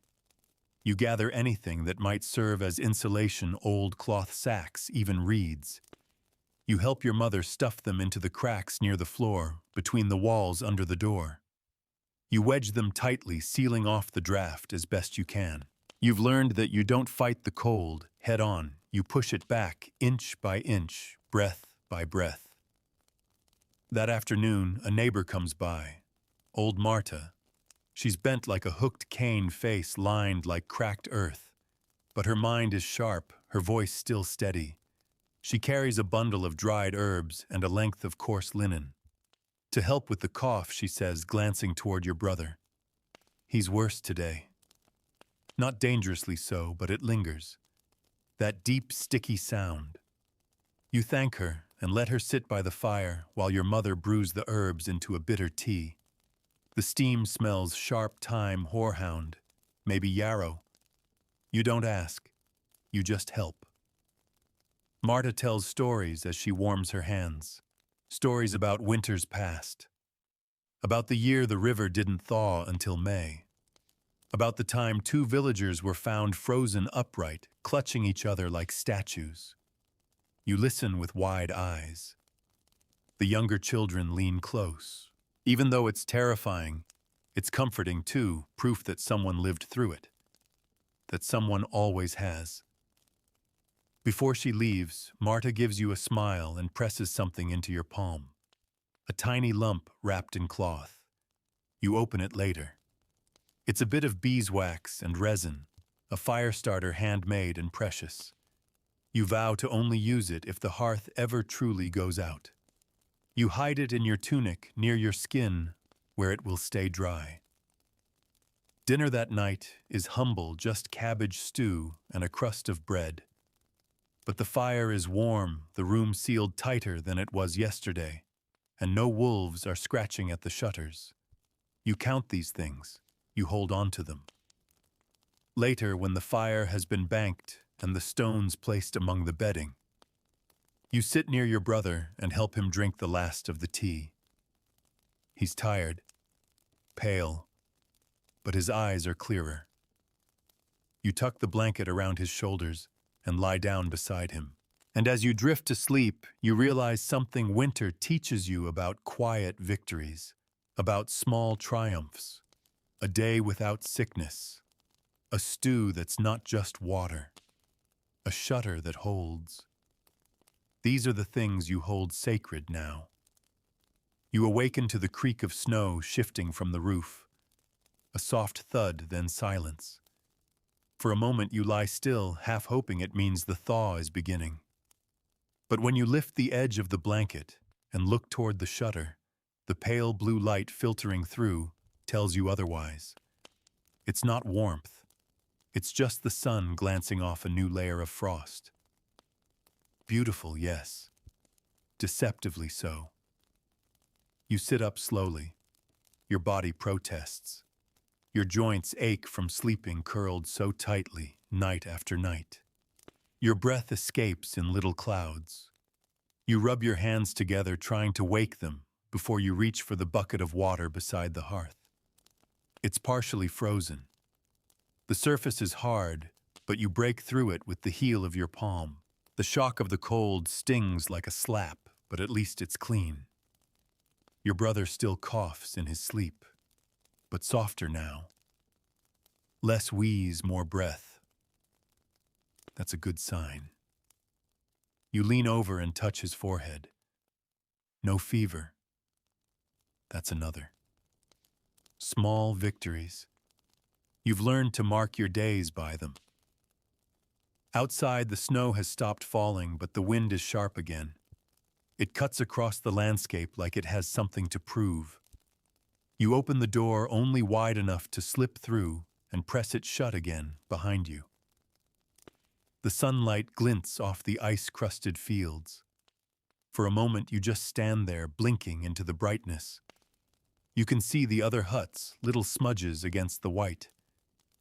Speaker 1: You gather anything that might serve as insulation, old cloth sacks, even reeds. You help your mother stuff them into the cracks near the floor, between the walls under the door. You wedge them tightly, sealing off the draft as best you can. You've learned that you don't fight the cold head on. You push it back, inch by inch, breath by breath. That afternoon, a neighbor comes by. Old Marta. She's bent like a hooked cane, face lined like cracked earth. But her mind is sharp, her voice still steady. She carries a bundle of dried herbs and a length of coarse linen. To help with the cough, she says, glancing toward your brother. He's worse today. Not dangerously so, but it lingers. That deep, sticky sound. You thank her and let her sit by the fire while your mother brews the herbs into a bitter tea. The steam smells sharp thyme, horehound, maybe yarrow. You don't ask. You just help. Marta tells stories as she warms her hands. Stories about winters past. About the year the river didn't thaw until May. About the time 2 villagers were found frozen upright, clutching each other like statues. You listen with wide eyes. The younger children lean close. Even though it's terrifying, it's comforting too, proof that someone lived through it. That someone always has. Before she leaves, Marta gives you a smile and presses something into your palm. A tiny lump wrapped in cloth. You open it later. It's a bit of beeswax and resin, a fire starter handmade and precious. You vow to only use it if the hearth ever truly goes out. You hide it in your tunic near your skin, where it will stay dry. Dinner that night is humble, just cabbage stew and a crust of bread. But the fire is warm, the room sealed tighter than it was yesterday, and no wolves are scratching at the shutters. You count these things. You hold on to them. Later, when the fire has been banked and the stones placed among the bedding, you sit near your brother and help him drink the last of the tea. He's tired, pale, but his eyes are clearer. You tuck the blanket around his shoulders and lie down beside him. And as you drift to sleep, you realize something winter teaches you about quiet victories, about small triumphs, a day without sickness, a stew that's not just water, a shutter that holds. These are the things you hold sacred now. You awaken to the creak of snow shifting from the roof, a soft thud, then silence. For a moment you lie still, half hoping it means the thaw is beginning. But when you lift the edge of the blanket and look toward the shutter, the pale blue light filtering through tells you otherwise. It's not warmth. It's just the sun glancing off a new layer of frost. Beautiful, yes. Deceptively so. You sit up slowly. Your body protests. Your joints ache from sleeping curled so tightly, night after night. Your breath escapes in little clouds. You rub your hands together trying to wake them before you reach for the bucket of water beside the hearth. It's partially frozen. The surface is hard, but you break through it with the heel of your palm. The shock of the cold stings like a slap, but at least it's clean. Your brother still coughs in his sleep, but softer now. Less wheeze, more breath. That's a good sign. You lean over and touch his forehead. No fever. That's another. Small victories. You've learned to mark your days by them. Outside, the snow has stopped falling, but the wind is sharp again. It cuts across the landscape like it has something to prove. You open the door only wide enough to slip through and press it shut again behind you. The sunlight glints off the ice-crusted fields. For a moment, you just stand there, blinking into the brightness. You can see the other huts, little smudges against the white.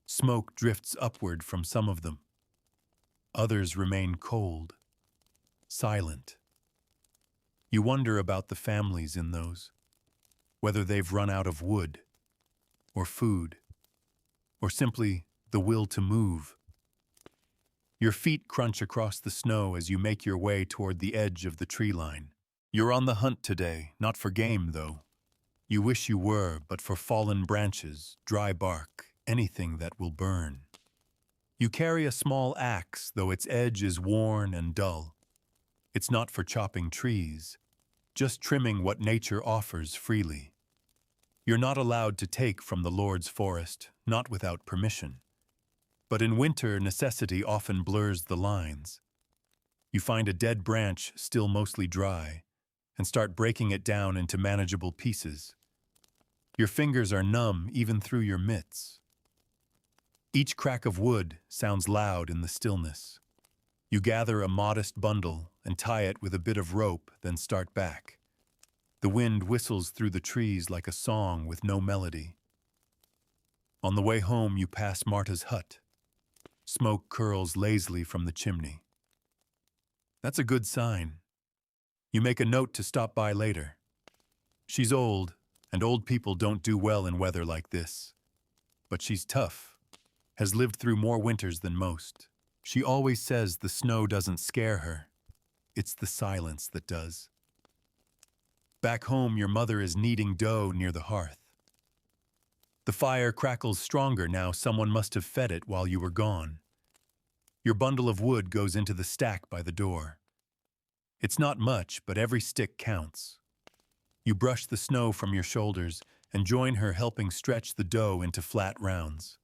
Speaker 1: Smoke drifts upward from some of them. Others remain cold, silent. You wonder about the families in those, whether they've run out of wood, or food, or simply the will to move. Your feet crunch across the snow as you make your way toward the edge of the tree line. You're on the hunt today, not for game, though. You wish you were, but for fallen branches, dry bark, anything that will burn. You carry a small axe, though its edge is worn and dull. It's not for chopping trees, just trimming what nature offers freely. You're not allowed to take from the Lord's forest, not without permission. But in winter, necessity often blurs the lines. You find a dead branch still mostly dry, and start breaking it down into manageable pieces. Your fingers are numb even through your mitts. Each crack of wood sounds loud in the stillness. You gather a modest bundle and tie it with a bit of rope, then start back. The wind whistles through the trees like a song with no melody. On the way home, you pass Marta's hut. Smoke curls lazily from the chimney. That's a good sign. You make a note to stop by later. She's old, and old people don't do well in weather like this. But she's tough, has lived through more winters than most. She always says the snow doesn't scare her. It's the silence that does. Back home, your mother is kneading dough near the hearth. The fire crackles stronger now. Someone must have fed it while you were gone. Your bundle of wood goes into the stack by the door. It's not much, but every stick counts. You brush the snow from your shoulders and join her, helping stretch the dough into flat rounds.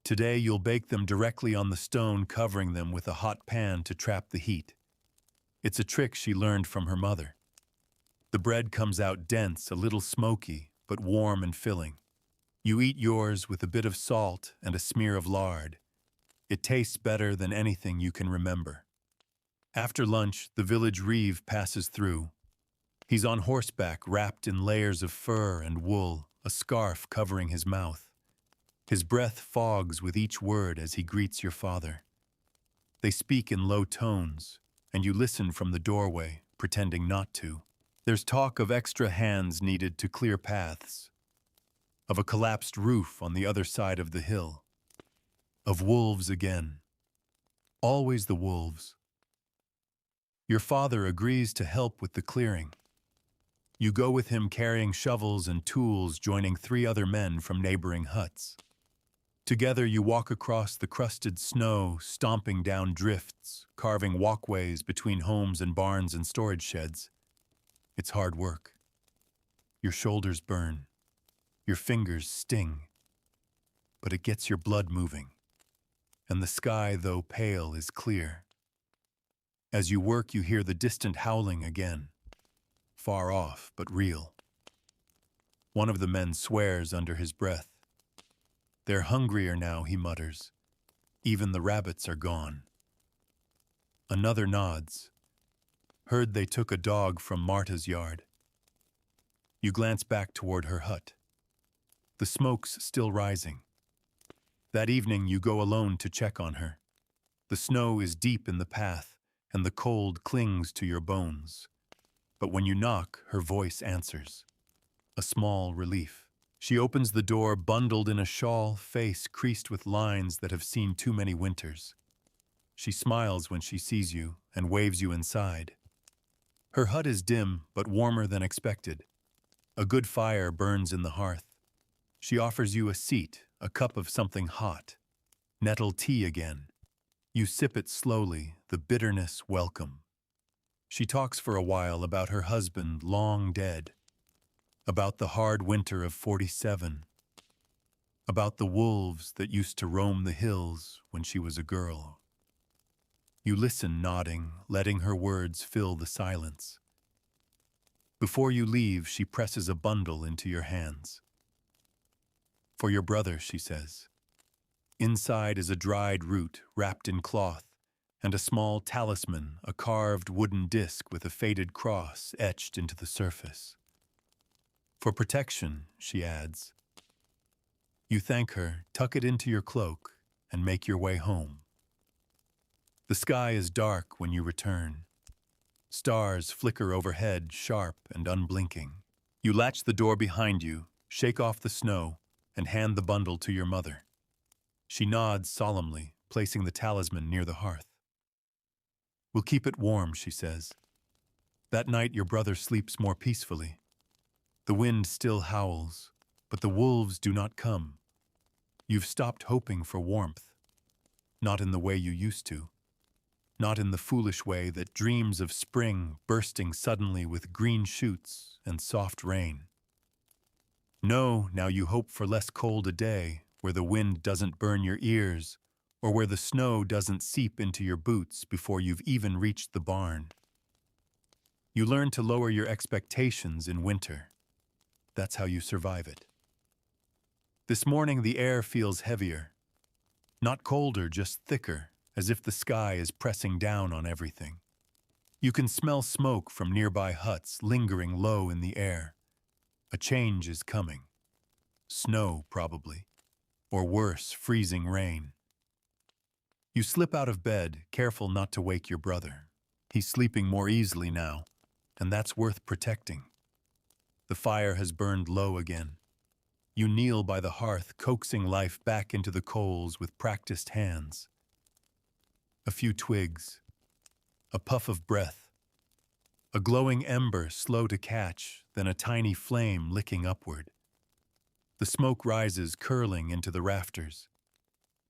Speaker 1: Today you'll bake them directly on the stone, covering them with a hot pan to trap the heat. It's a trick she learned from her mother. The bread comes out dense, a little smoky, but warm and filling. You eat yours with a bit of salt and a smear of lard. It tastes better than anything you can remember. After lunch, the village reeve passes through. He's on horseback, wrapped in layers of fur and wool, a scarf covering his mouth. His breath fogs with each word as he greets your father. They speak in low tones, and you listen from the doorway, pretending not to. There's talk of extra hands needed to clear paths, of a collapsed roof on the other side of the hill, of wolves again. Always the wolves. Your father agrees to help with the clearing. You go with him carrying shovels and tools, joining 3 other men from neighboring huts. Together you walk across the crusted snow, stomping down drifts, carving walkways between homes and barns and storage sheds. It's hard work. Your shoulders burn. Your fingers sting. But it gets your blood moving. And the sky, though pale, is clear. As you work, you hear the distant howling again, far off but real. One of the men swears under his breath. "They're hungrier now," he mutters. "Even the rabbits are gone." Another nods. "Heard they took a dog from Marta's yard." You glance back toward her hut. The smoke's still rising. That evening you go alone to check on her. The snow is deep in the path, and the cold clings to your bones. But when you knock, her voice answers. A small relief. She opens the door, bundled in a shawl, face creased with lines that have seen too many winters. She smiles when she sees you and waves you inside. Her hut is dim, but warmer than expected. A good fire burns in the hearth. She offers you a seat, a cup of something hot. Nettle tea again. You sip it slowly, the bitterness welcome. She talks for a while about her husband, long dead. About the hard winter of 47. About the wolves that used to roam the hills when she was a girl. You listen, nodding, letting her words fill the silence. Before you leave, she presses a bundle into your hands. "For your brother," she says. Inside is a dried root wrapped in cloth, and a small talisman, a carved wooden disc with a faded cross etched into the surface. "For protection," she adds. You thank her, tuck it into your cloak, and make your way home. The sky is dark when you return. Stars flicker overhead, sharp and unblinking. You latch the door behind you, shake off the snow, and hand the bundle to your mother. She nods solemnly, placing the talisman near the hearth. "We'll keep it warm," she says. That night your brother sleeps more peacefully. The wind still howls, but the wolves do not come. You've stopped hoping for warmth. Not in the way you used to. Not in the foolish way that dreams of spring bursting suddenly with green shoots and soft rain. No, now you hope for less cold a day, where the wind doesn't burn your ears, or where the snow doesn't seep into your boots before you've even reached the barn. You learn to lower your expectations in winter. That's how you survive it. This morning the air feels heavier. Not colder, just thicker, as if the sky is pressing down on everything. You can smell smoke from nearby huts lingering low in the air. A change is coming. Snow, probably. Or worse, freezing rain. You slip out of bed, careful not to wake your brother. He's sleeping more easily now, and that's worth protecting. The fire has burned low again. You kneel by the hearth, coaxing life back into the coals with practiced hands. A few twigs, a puff of breath, a glowing ember slow to catch, then a tiny flame licking upward. The smoke rises, curling into the rafters.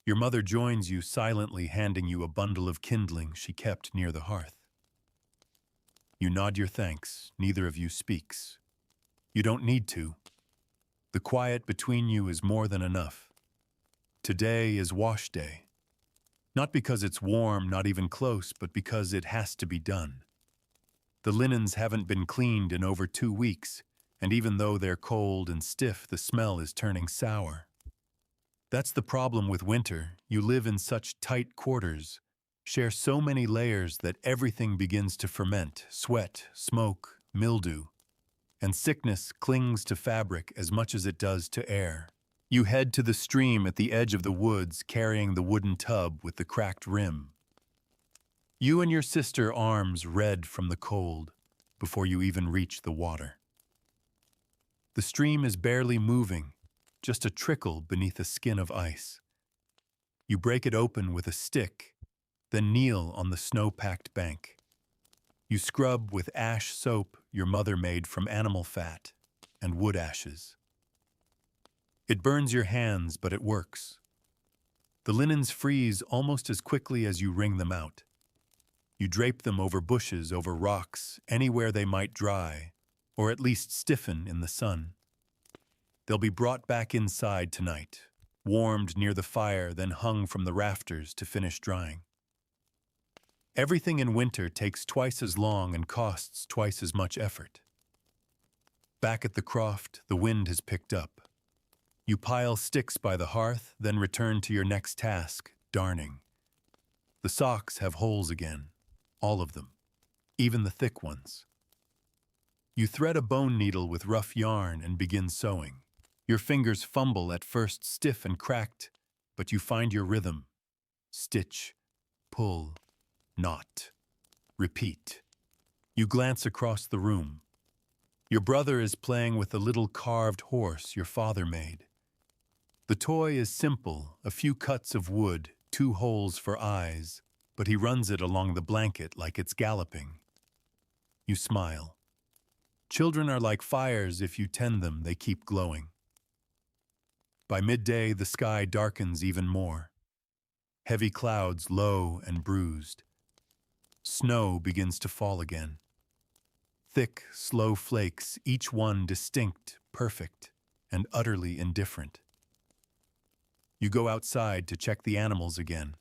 Speaker 1: Your mother joins you, silently handing you a bundle of kindling she kept near the hearth. You nod your thanks, neither of you speaks. You don't need to. The quiet between you is more than enough. Today is wash day. Not because it's warm, not even close, but because it has to be done. The linens haven't been cleaned in over 2 weeks, and even though they're cold and stiff, the smell is turning sour. That's the problem with winter. You live in such tight quarters, share so many layers that everything begins to ferment, sweat, smoke, mildew, and sickness clings to fabric as much as it does to air. You head to the stream at the edge of the woods, carrying the wooden tub with the cracked rim. You and your sister, arms red from the cold, before you even reach the water. The stream is barely moving, just a trickle beneath a skin of ice. You break it open with a stick, then kneel on the snow-packed bank. You scrub with ash soap your mother made from animal fat and wood ashes. It burns your hands, but it works. The linens freeze almost as quickly as you wring them out. You drape them over bushes, over rocks, anywhere they might dry, or at least stiffen in the sun. They'll be brought back inside tonight, warmed near the fire, then hung from the rafters to finish drying. Everything in winter takes twice as long and costs twice as much effort. Back at the croft, the wind has picked up. You pile sticks by the hearth, then return to your next task, darning. The socks have holes again, all of them, even the thick ones. You thread a bone needle with rough yarn and begin sewing. Your fingers fumble, at first stiff and cracked, but you find your rhythm. Stitch, pull, knot, repeat. You glance across the room. Your brother is playing with a little carved horse your father made. The toy is simple, a few cuts of wood, 2 holes for eyes, but he runs it along the blanket like it's galloping. You smile. Children are like fires. If you tend them, they keep glowing. By midday, the sky darkens even more. Heavy clouds, low and bruised. Snow begins to fall again. Thick, slow flakes, each one distinct, perfect, and utterly indifferent. You go outside to check the animals again.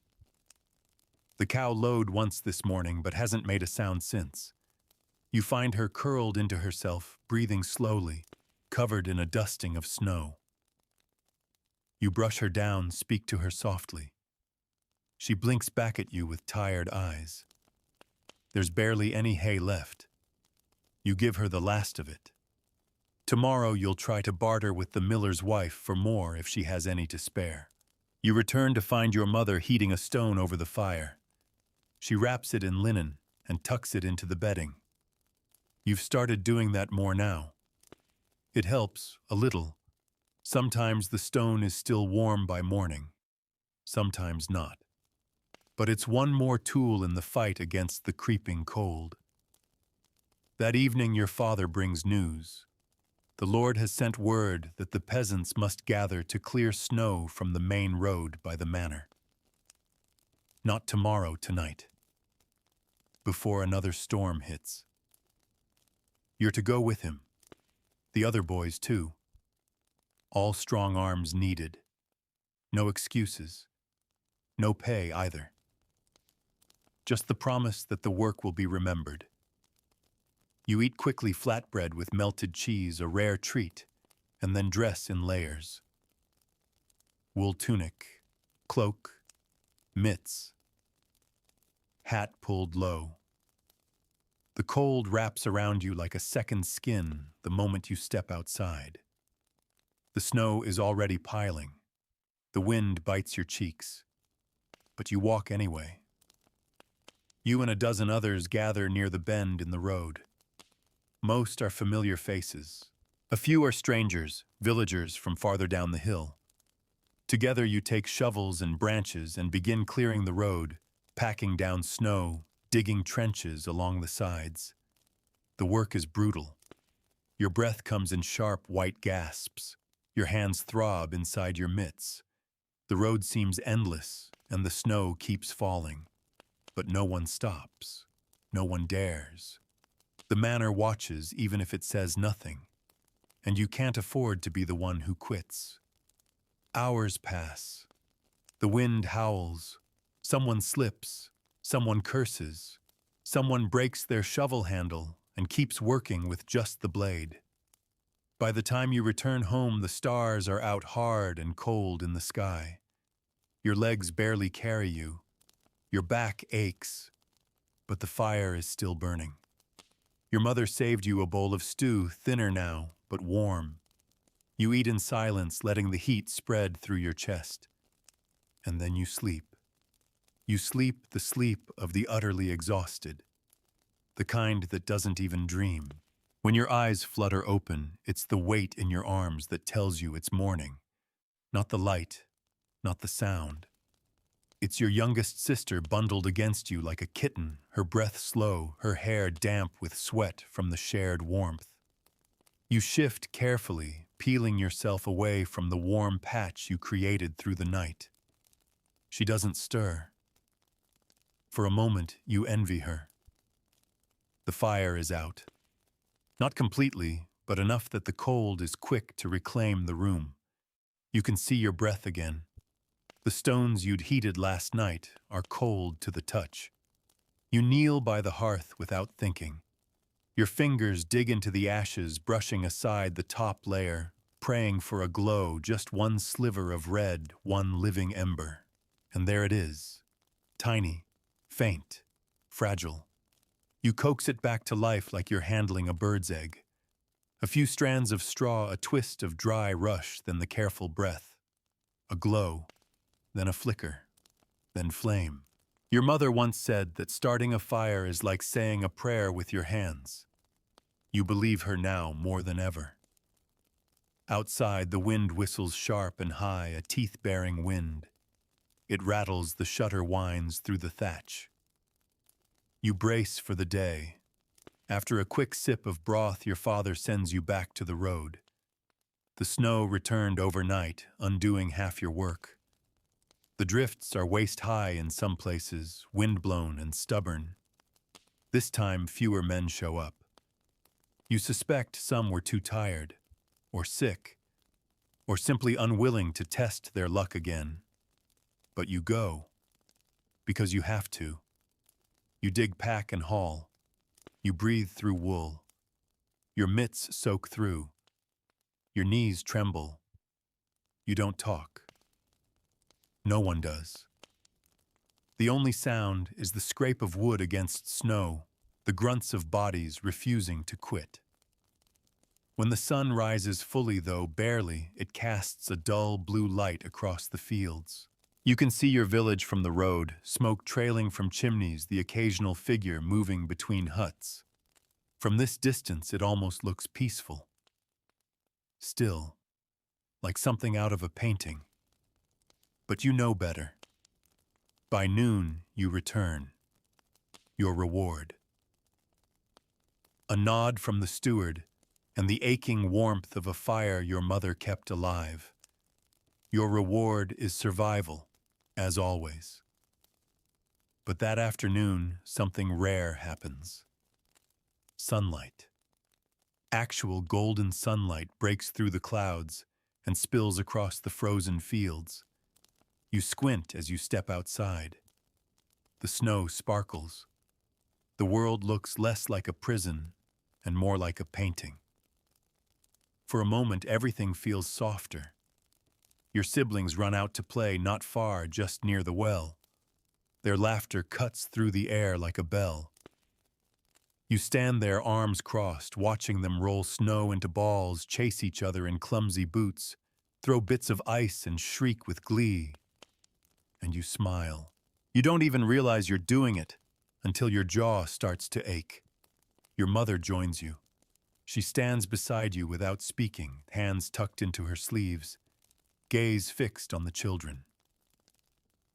Speaker 1: The cow lowed once this morning, but hasn't made a sound since. You find her curled into herself, breathing slowly, covered in a dusting of snow. You brush her down, speak to her softly. She blinks back at you with tired eyes. There's barely any hay left. You give her the last of it. Tomorrow you'll try to barter with the miller's wife for more if she has any to spare. You return to find your mother heating a stone over the fire. She wraps it in linen and tucks it into the bedding. You've started doing that more now. It helps, a little. Sometimes the stone is still warm by morning, sometimes not. But it's one more tool in the fight against the creeping cold. That evening your father brings news. The Lord has sent word that the peasants must gather to clear snow from the main road by the manor. Not tomorrow, tonight. Before another storm hits. You're to go with him. The other boys, too. All strong arms needed. No excuses. No pay, either. Just the promise that the work will be remembered. You eat quickly flatbread with melted cheese, a rare treat, and then dress in layers. Wool tunic, cloak, mitts, hat pulled low. The cold wraps around you like a second skin the moment you step outside. The snow is already piling. The wind bites your cheeks. But you walk anyway. You and a dozen others gather near the bend in the road. Most are familiar faces. A few are strangers, villagers from farther down the hill. Together you take shovels and branches and begin clearing the road, packing down snow, digging trenches along the sides. The work is brutal. Your breath comes in sharp white gasps. Your hands throb inside your mitts. The road seems endless, and the snow keeps falling. But no one stops. No one dares. The manor watches even if it says nothing, and you can't afford to be the one who quits. Hours pass. The wind howls. Someone slips. Someone curses. Someone breaks their shovel handle and keeps working with just the blade. By the time you return home, the stars are out hard and cold in the sky. Your legs barely carry you. Your back aches, but the fire is still burning. Your mother saved you a bowl of stew, thinner now, but warm. You eat in silence, letting the heat spread through your chest. And then you sleep. You sleep the sleep of the utterly exhausted, the kind that doesn't even dream. When your eyes flutter open, it's the weight in your arms that tells you it's morning. Not the light, not the sound. It's your youngest sister bundled against you like a kitten, her breath slow, her hair damp with sweat from the shared warmth. You shift carefully, peeling yourself away from the warm patch you created through the night. She doesn't stir. For a moment, you envy her. The fire is out. Not completely, but enough that the cold is quick to reclaim the room. You can see your breath again. The stones you'd heated last night are cold to the touch. You kneel by the hearth without thinking. Your fingers dig into the ashes, brushing aside the top layer, praying for a glow, just one sliver of red, one living ember. And there it is, tiny, faint, fragile. You coax it back to life like you're handling a bird's egg. A few strands of straw, a twist of dry rush, then the careful breath. A glow, then a flicker, then flame. Your mother once said that starting a fire is like saying a prayer with your hands. You believe her now more than ever. Outside, the wind whistles sharp and high, a teeth-baring wind. It rattles, the shutter winds through the thatch. You brace for the day. After a quick sip of broth, your father sends you back to the road. The snow returned overnight, undoing half your work. The drifts are waist-high in some places, wind-blown and stubborn. This time, fewer men show up. You suspect some were too tired, or sick, or simply unwilling to test their luck again. But you go, because you have to. You dig pack and haul. You breathe through wool. Your mitts soak through. Your knees tremble. You don't talk. No one does. The only sound is the scrape of wood against snow, the grunts of bodies refusing to quit. When the sun rises fully, though barely, it casts a dull blue light across the fields. You can see your village from the road, smoke trailing from chimneys, the occasional figure moving between huts. From this distance, it almost looks peaceful. Still, like something out of a painting. But you know better. By noon, you return. Your reward. A nod from the steward, and the aching warmth of a fire your mother kept alive. Your reward is survival, as always. But that afternoon, something rare happens. Sunlight. Actual golden sunlight breaks through the clouds and spills across the frozen fields. You squint as you step outside. The snow sparkles. The world looks less like a prison and more like a painting. For a moment, everything feels softer. Your siblings run out to play not far, just near the well. Their laughter cuts through the air like a bell. You stand there, arms crossed, watching them roll snow into balls, chase each other in clumsy boots, throw bits of ice and shriek with glee. And you smile. You don't even realize you're doing it until your jaw starts to ache. Your mother joins you. She stands beside you without speaking, hands tucked into her sleeves, gaze fixed on the children.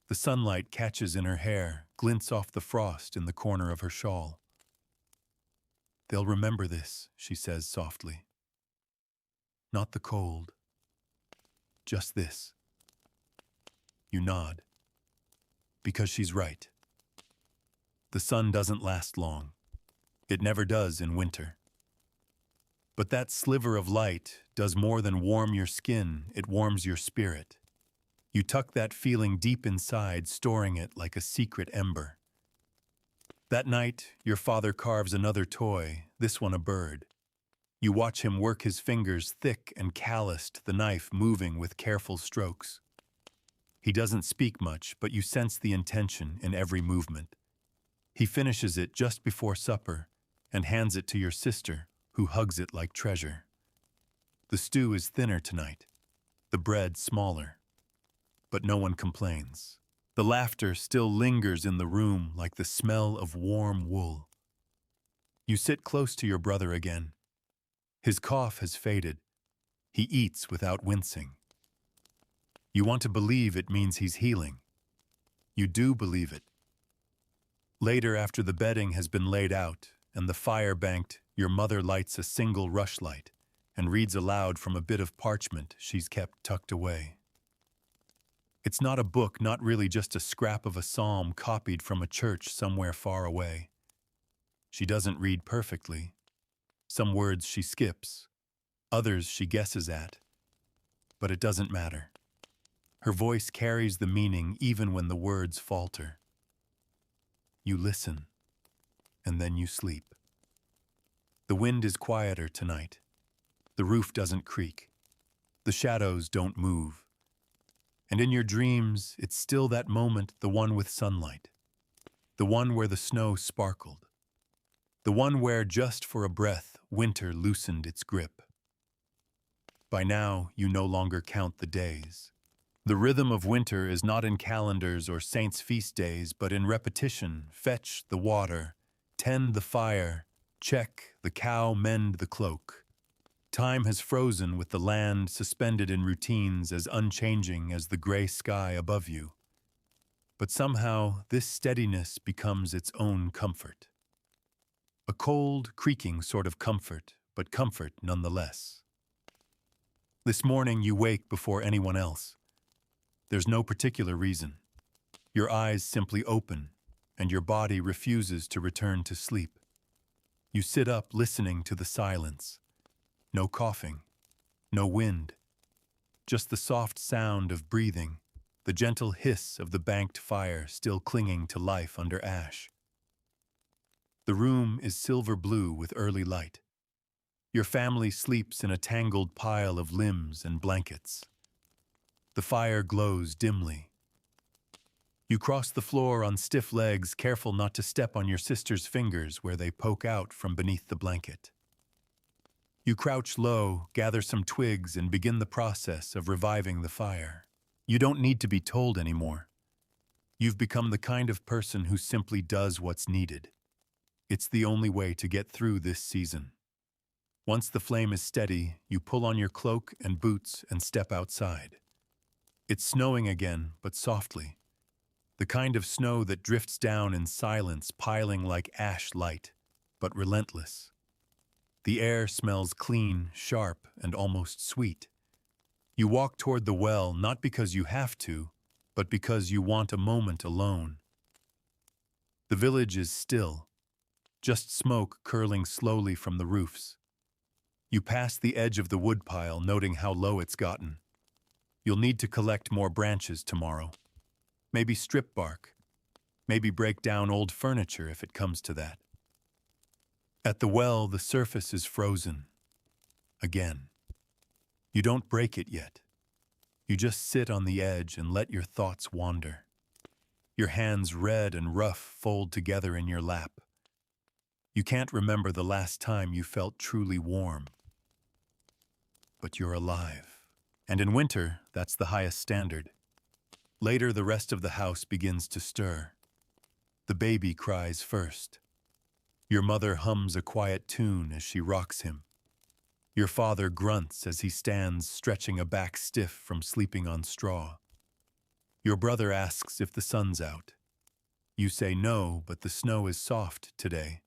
Speaker 1: The sunlight catches in her hair, glints off the frost in the corner of her shawl. "They'll remember this," she says softly. "Not the cold. Just this." You nod. Because she's right. The sun doesn't last long. It never does in winter. But that sliver of light does more than warm your skin, it warms your spirit. You tuck that feeling deep inside, storing it like a secret ember. That night, your father carves another toy, this one a bird. You watch him work his fingers thick and calloused, the knife moving with careful strokes. He doesn't speak much, but you sense the intention in every movement. He finishes it just before supper and hands it to your sister, who hugs it like treasure. The stew is thinner tonight, the bread smaller, but no one complains. The laughter still lingers in the room like the smell of warm wool. You sit close to your brother again. His cough has faded. He eats without wincing. You want to believe it means he's healing. You do believe it. Later, after the bedding has been laid out and the fire banked, your mother lights a single rushlight and reads aloud from a bit of parchment she's kept tucked away. It's not a book, not really, just a scrap of a psalm copied from a church somewhere far away. She doesn't read perfectly. Some words she skips, others she guesses at. But it doesn't matter. Her voice carries the meaning even when the words falter. You listen. and then you sleep. The wind is quieter tonight. The roof doesn't creak. The shadows don't move. And in your dreams, it's still that moment, the one with sunlight. The one where the snow sparkled. The one where, just for a breath, winter loosened its grip. By now, you no longer count the days. The rhythm of winter is not in calendars or saints' feast days, but in repetition. Fetch the water, tend the fire, check the cow, mend the cloak. Time has frozen with the land suspended in routines as unchanging as the gray sky above you. But somehow, this steadiness becomes its own comfort. A cold, creaking sort of comfort, but comfort nonetheless. This morning you wake before anyone else. There's no particular reason. Your eyes simply open, and your body refuses to return to sleep. You sit up listening to the silence. No coughing, no wind, just the soft sound of breathing, the gentle hiss of the banked fire still clinging to life under ash. The room is silver blue with early light. Your family sleeps in a tangled pile of limbs and blankets. The fire glows dimly. You cross the floor on stiff legs, careful not to step on your sister's fingers where they poke out from beneath the blanket. You crouch low, gather some twigs, and begin the process of reviving the fire. You don't need to be told anymore. You've become the kind of person who simply does what's needed. It's the only way to get through this season. Once the flame is steady, you pull on your cloak and boots and step outside. It's snowing again, but softly. The kind of snow that drifts down in silence, piling like ash light, but relentless. The air smells clean, sharp, and almost sweet. You walk toward the well not because you have to, but because you want a moment alone. The village is still, just smoke curling slowly from the roofs. You pass the edge of the woodpile, noting how low it's gotten. You'll need to collect more branches tomorrow. Maybe strip bark. Maybe break down old furniture if it comes to that. At the well, the surface is frozen. Again. You don't break it yet. You just sit on the edge and let your thoughts wander. Your hands red and rough fold together in your lap. You can't remember the last time you felt truly warm. But you're alive. And in winter, that's the highest standard. Later, the rest of the house begins to stir. The baby cries first. Your mother hums a quiet tune as she rocks him. Your father grunts as he stands stretching a back stiff from sleeping on straw. Your brother asks if the sun's out. You say no, but the snow is soft today.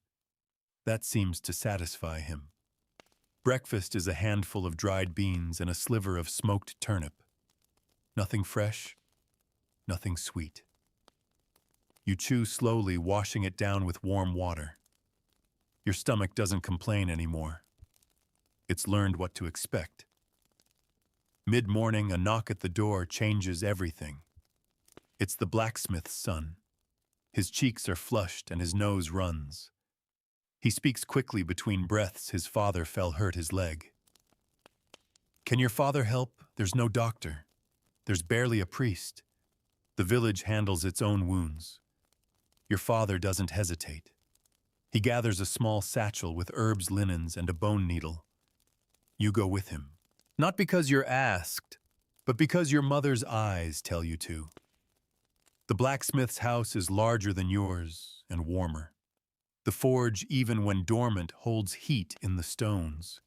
Speaker 1: That seems to satisfy him. Breakfast is a handful of dried beans and a sliver of smoked turnip. Nothing fresh, nothing sweet. You chew slowly, washing it down with warm water. Your stomach doesn't complain anymore. It's learned what to expect. Mid-morning, a knock at the door changes everything. It's the blacksmith's son. His cheeks are flushed and his nose runs. He speaks quickly between breaths. His father fell hurt his leg. Can your father help? There's no doctor. There's barely a priest. The village handles its own wounds. Your father doesn't hesitate. He gathers a small satchel with herbs, linens, and a bone needle. You go with him. Not because you're asked, but because your mother's eyes tell you to. The blacksmith's house is larger than yours and warmer. The forge, even when dormant, holds heat in the stones.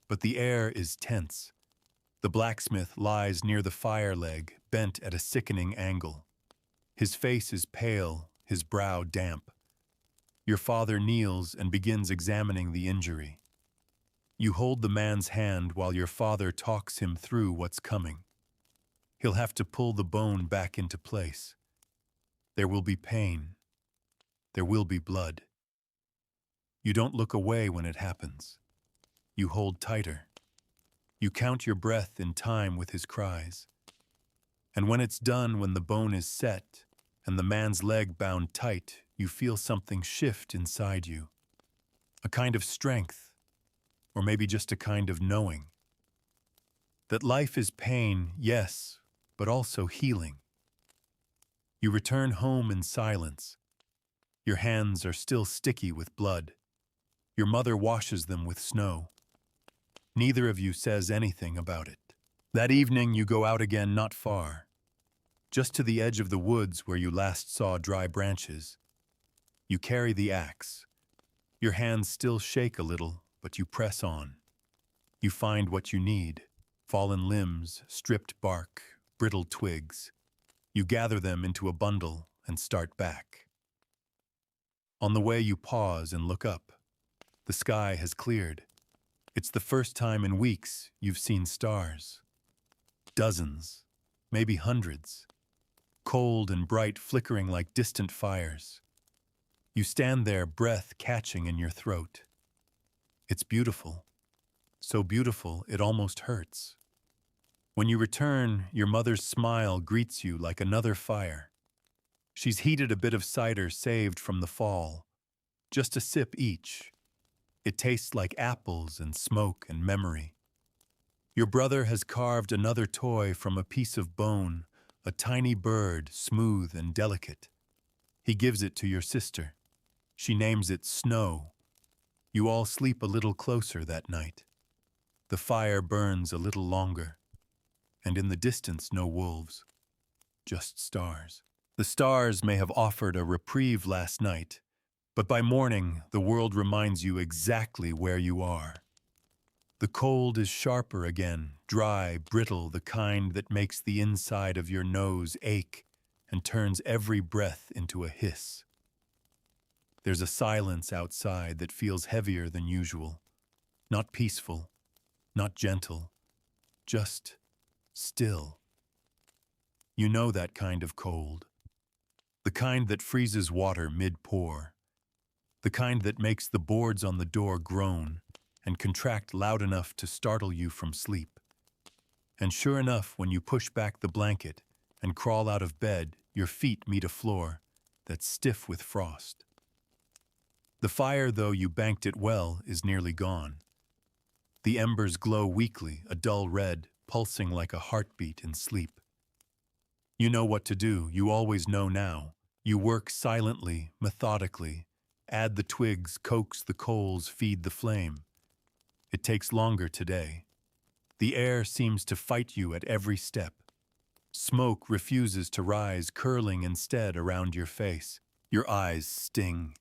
Speaker 1: But the air is tense. The blacksmith lies near the fire leg, bent at a sickening angle. His face is pale, his brow damp. Your father kneels and begins examining the injury. You hold the man's hand while your father talks him through what's coming. He'll have to pull the bone back into place. There will be pain. There will be blood. You don't look away when it happens. You hold tighter. You count your breath in time with his cries. And when it's done, when the bone is set and the man's leg bound tight, you feel something shift inside you. A kind of strength, or maybe just a kind of knowing. That life is pain, yes, but also healing. You return home in silence. Your hands are still sticky with blood. Your mother washes them with snow. Neither of you says anything about it. That evening you go out again not far, just to the edge of the woods where you last saw dry branches. You carry the axe. Your hands still shake a little, but you press on. You find what you need: fallen limbs, stripped bark, brittle twigs. You gather them into a bundle and start back. On the way you pause and look up. The sky has cleared. It's the first time in weeks you've seen stars. Dozens, maybe hundreds. Cold and bright, flickering like distant fires. You stand there, breath catching in your throat. It's beautiful. So beautiful it almost hurts. When you return, your mother's smile greets you like another fire. She's heated a bit of cider saved from the fall. Just a sip each. It tastes like apples and smoke and memory. Your brother has carved another toy from a piece of bone, a tiny bird, smooth and delicate. He gives it to your sister. She names it Snow. You all sleep a little closer that night. The fire burns a little longer, and in the distance no wolves, just stars. The stars may have offered a reprieve last night, but by morning the world reminds you exactly where you are. The cold is sharper again, dry, brittle, the kind that makes the inside of your nose ache and turns every breath into a hiss. There's a silence outside that feels heavier than usual, not peaceful, not gentle, just still. You know that kind of cold. The kind that freezes water mid-pour. The kind that makes the boards on the door groan and contract loud enough to startle you from sleep. And sure enough, when you push back the blanket and crawl out of bed, your feet meet a floor that's stiff with frost. The fire, though you banked it well, is nearly gone. The embers glow weakly, a dull red, pulsing like a heartbeat in sleep. You know what to do, you always know now. You work silently, methodically, add the twigs, coax the coals, feed the flame. It takes longer today. The air seems to fight you at every step. Smoke refuses to rise, curling instead around your face. Your eyes sting.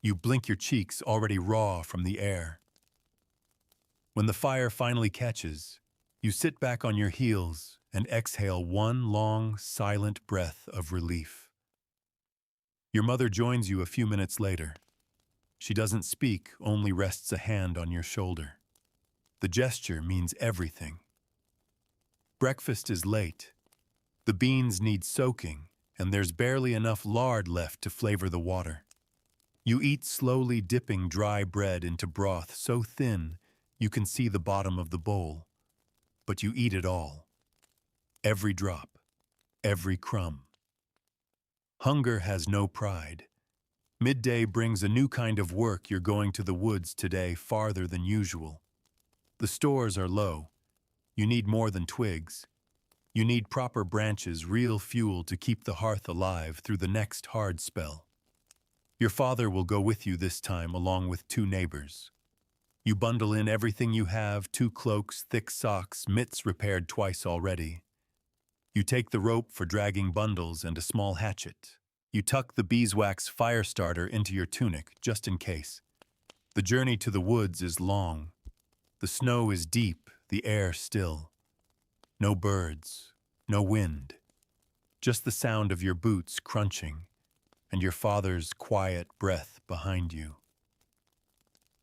Speaker 1: You blink your cheeks, already raw from the air. When the fire finally catches, you sit back on your heels and exhale one long, silent breath of relief. Your mother joins you a few minutes later. She doesn't speak, only rests a hand on your shoulder. The gesture means everything. Breakfast is late. The beans need soaking, and there's barely enough lard left to flavor the water. You eat slowly, dipping dry bread into broth so thin you can see the bottom of the bowl. But you eat it all. Every drop, every crumb. Hunger has no pride. Midday brings a new kind of work. You're going to the woods today, farther than usual. The stores are low. You need more than twigs. You need proper branches, real fuel to keep the hearth alive through the next hard spell. Your father will go with you this time, along with 2 neighbors. You bundle in everything you have: 2 cloaks, thick socks, mitts repaired twice already. You take the rope for dragging bundles and a small hatchet. You tuck the beeswax fire starter into your tunic, just in case. The journey to the woods is long. The snow is deep, the air still. No birds, no wind. Just the sound of your boots crunching and your father's quiet breath behind you.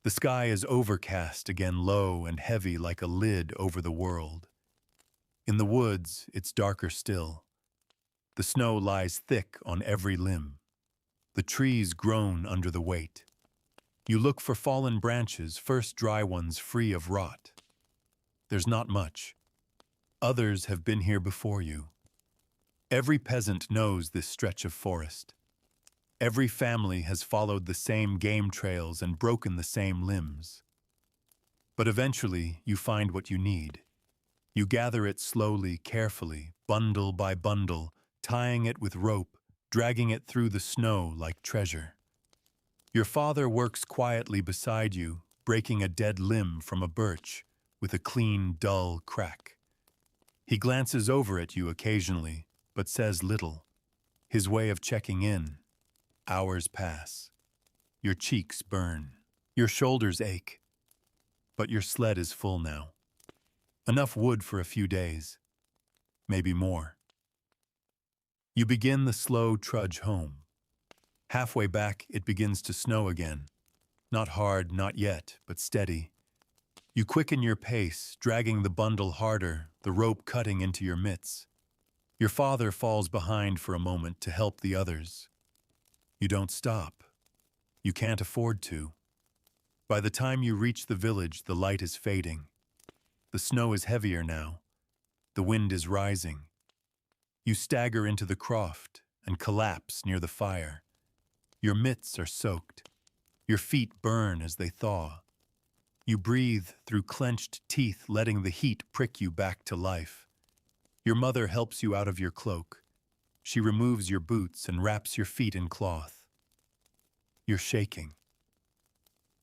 Speaker 1: The sky is overcast again, low and heavy like a lid over the world. In the woods, it's darker still. The snow lies thick on every limb. The trees groan under the weight. You look for fallen branches, first dry ones free of rot. There's not much. Others have been here before you. Every peasant knows this stretch of forest. Every family has followed the same game trails and broken the same limbs. But eventually, you find what you need. You gather it slowly, carefully, bundle by bundle, tying it with rope, dragging it through the snow like treasure. Your father works quietly beside you, breaking a dead limb from a birch with a clean, dull crack. He glances over at you occasionally, but says little. His way of checking in. Hours pass. Your cheeks burn. Your shoulders ache. But your sled is full now. Enough wood for a few days. Maybe more. You begin the slow trudge home. Halfway back, it begins to snow again. Not hard, not yet, but steady. You quicken your pace, dragging the bundle harder, the rope cutting into your mitts. Your father falls behind for a moment to help the others. You don't stop. You can't afford to. By the time you reach the village, the light is fading. The snow is heavier now. The wind is rising. You stagger into the croft and collapse near the fire. Your mitts are soaked. Your feet burn as they thaw. You breathe through clenched teeth, letting the heat prick you back to life. Your mother helps you out of your cloak. She removes your boots and wraps your feet in cloth. You're shaking.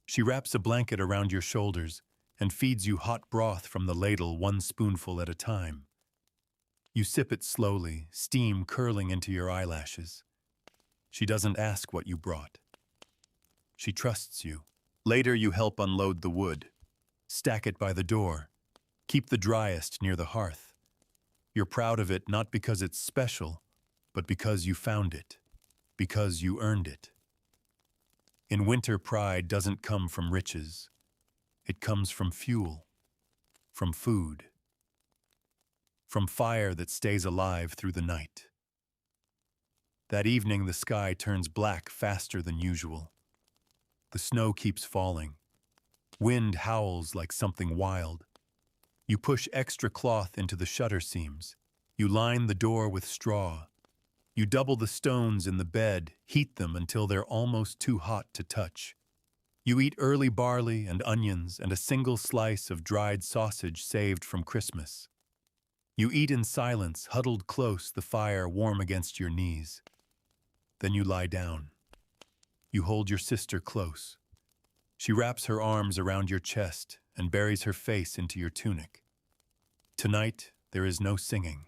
Speaker 1: She wraps a blanket around your shoulders and feeds you hot broth from the ladle, one spoonful at a time. You sip it slowly, steam curling into your eyelashes. She doesn't ask what you brought. She trusts you. Later, you help unload the wood. Stack it by the door. Keep the driest near the hearth. You're proud of it not because it's special, but because you found it. Because you earned it. In winter, pride doesn't come from riches. It comes from fuel, from food, from fire that stays alive through the night. That evening, the sky turns black faster than usual. The snow keeps falling. Wind howls like something wild. You push extra cloth into the shutter seams. You line the door with straw. You double the stones in the bed, heat them until they're almost too hot to touch. You eat early barley and onions and a single slice of dried sausage saved from Christmas. You eat in silence, huddled close, the fire warm against your knees. Then you lie down. You hold your sister close. She wraps her arms around your chest and buries her face into your tunic. Tonight, there is no singing,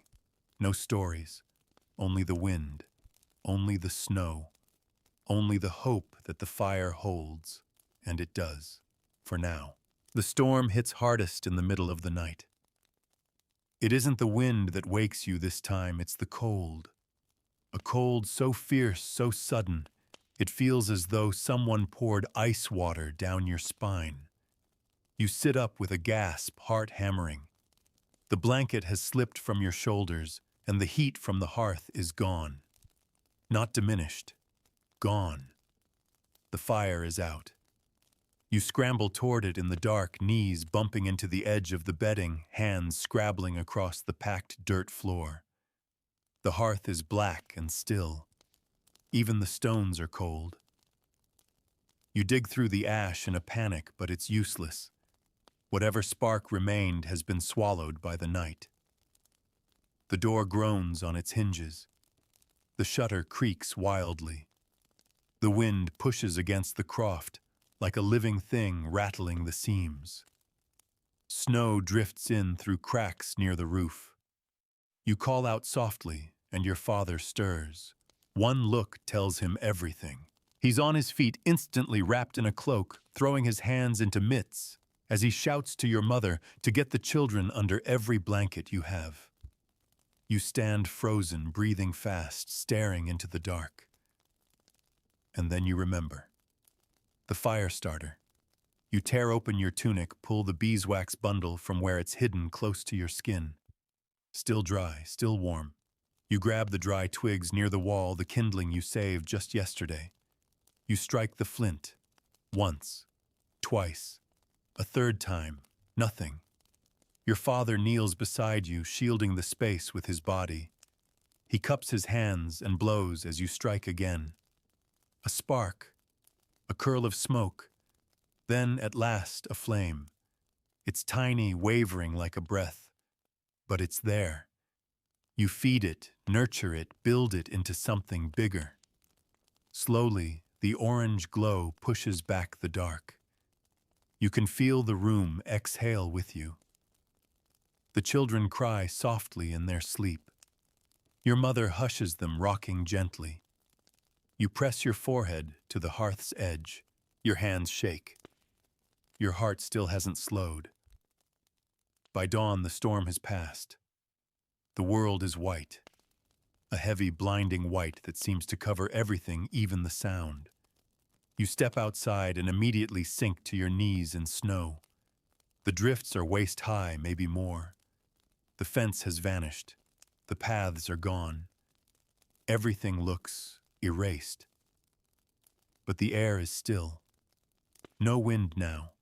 Speaker 1: no stories, only the wind, only the snow, only the hope that the fire holds, and it does, for now. The storm hits hardest in the middle of the night. It isn't the wind that wakes you this time, it's the cold. A cold so fierce, so sudden, it feels as though someone poured ice water down your spine. You sit up with a gasp, heart hammering. The blanket has slipped from your shoulders, and the heat from the hearth is gone. Not diminished. Gone. The fire is out. You scramble toward it in the dark, knees bumping into the edge of the bedding, hands scrabbling across the packed dirt floor. The hearth is black and still. Even the stones are cold. You dig through the ash in a panic, but it's useless. Whatever spark remained has been swallowed by the night. The door groans on its hinges. The shutter creaks wildly. The wind pushes against the croft, like a living thing rattling the seams. Snow drifts in through cracks near the roof. You call out softly, and your father stirs. One look tells him everything. He's on his feet, instantly wrapped in a cloak, throwing his hands into mitts, as he shouts to your mother to get the children under every blanket you have. You stand frozen, breathing fast, staring into the dark. And then you remember. The fire starter. You tear open your tunic, pull the beeswax bundle from where it's hidden close to your skin. Still dry, still warm. You grab the dry twigs near the wall, the kindling you saved just yesterday. You strike the flint. Once. Twice. A third time. Nothing. Your father kneels beside you, shielding the space with his body. He cups his hands and blows as you strike again. A spark, a curl of smoke, then at last a flame. It's tiny, wavering like a breath, but it's there. You feed it, nurture it, build it into something bigger. Slowly, the orange glow pushes back the dark. You can feel the room exhale with you. The children cry softly in their sleep. Your mother hushes them, rocking gently. You press your forehead to the hearth's edge. Your hands shake. Your heart still hasn't slowed. By dawn, the storm has passed. The world is white. A heavy, blinding white that seems to cover everything, even the sound. You step outside and immediately sink to your knees in snow. The drifts are waist-high, maybe more. The fence has vanished. The paths are gone. Everything looks erased. But the air is still. No wind now.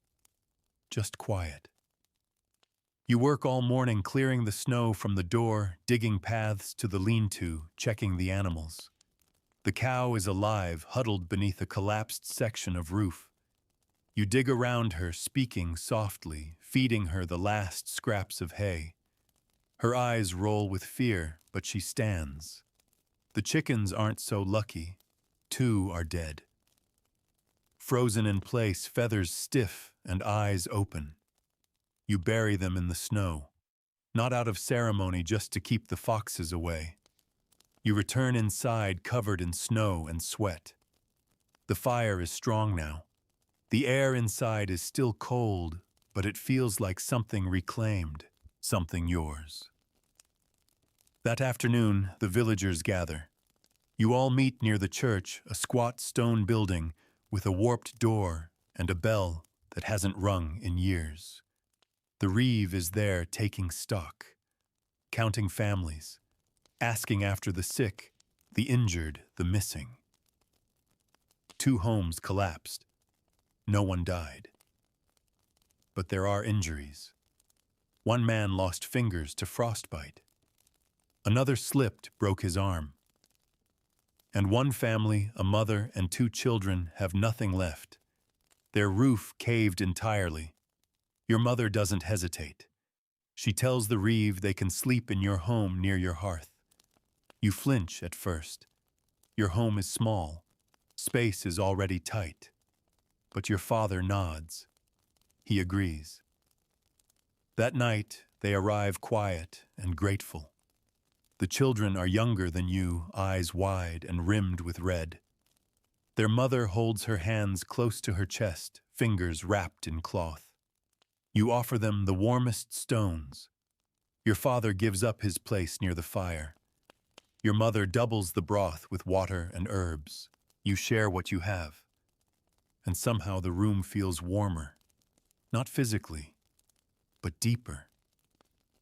Speaker 1: Just quiet. You work all morning clearing the snow from the door, digging paths to the lean-to, checking the animals. The cow is alive, huddled beneath a collapsed section of roof. You dig around her, speaking softly, feeding her the last scraps of hay. Her eyes roll with fear, but she stands. The chickens aren't so lucky. 2 are dead. Frozen in place, feathers stiff and eyes open. You bury them in the snow, not out of ceremony, just to keep the foxes away. You return inside covered in snow and sweat. The fire is strong now. The air inside is still cold, but it feels like something reclaimed, something yours. That afternoon, the villagers gather. You all meet near the church, a squat stone building with a warped door and a bell that hasn't rung in years. The reeve is there taking stock, counting families, asking after the sick, the injured, the missing. 2 homes collapsed. No one died. But there are injuries. 1 man lost fingers to frostbite. Another slipped, broke his arm. And 1 family, a mother and 2 children, have nothing left. Their roof caved entirely. Your mother doesn't hesitate. She tells the reeve they can sleep in your home near your hearth. You flinch at first. Your home is small. Space is already tight. But your father nods. He agrees. That night, they arrive quiet and grateful. The children are younger than you, eyes wide and rimmed with red. Their mother holds her hands close to her chest, fingers wrapped in cloth. You offer them the warmest stones. Your father gives up his place near the fire. Your mother doubles the broth with water and herbs. You share what you have. And somehow the room feels warmer. Not physically, but deeper.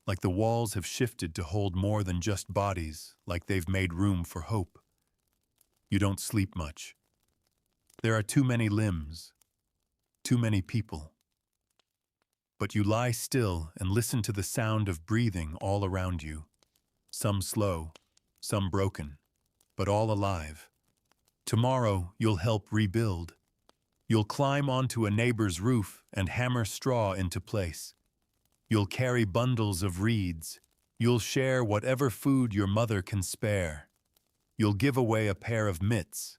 Speaker 1: Like the walls have shifted to hold more than just bodies, like they've made room for hope. You don't sleep much. There are too many limbs, too many people. But you lie still and listen to the sound of breathing all around you. Some slow, some broken, but all alive. Tomorrow you'll help rebuild. You'll climb onto a neighbor's roof and hammer straw into place. You'll carry bundles of reeds. You'll share whatever food your mother can spare. You'll give away a pair of mitts,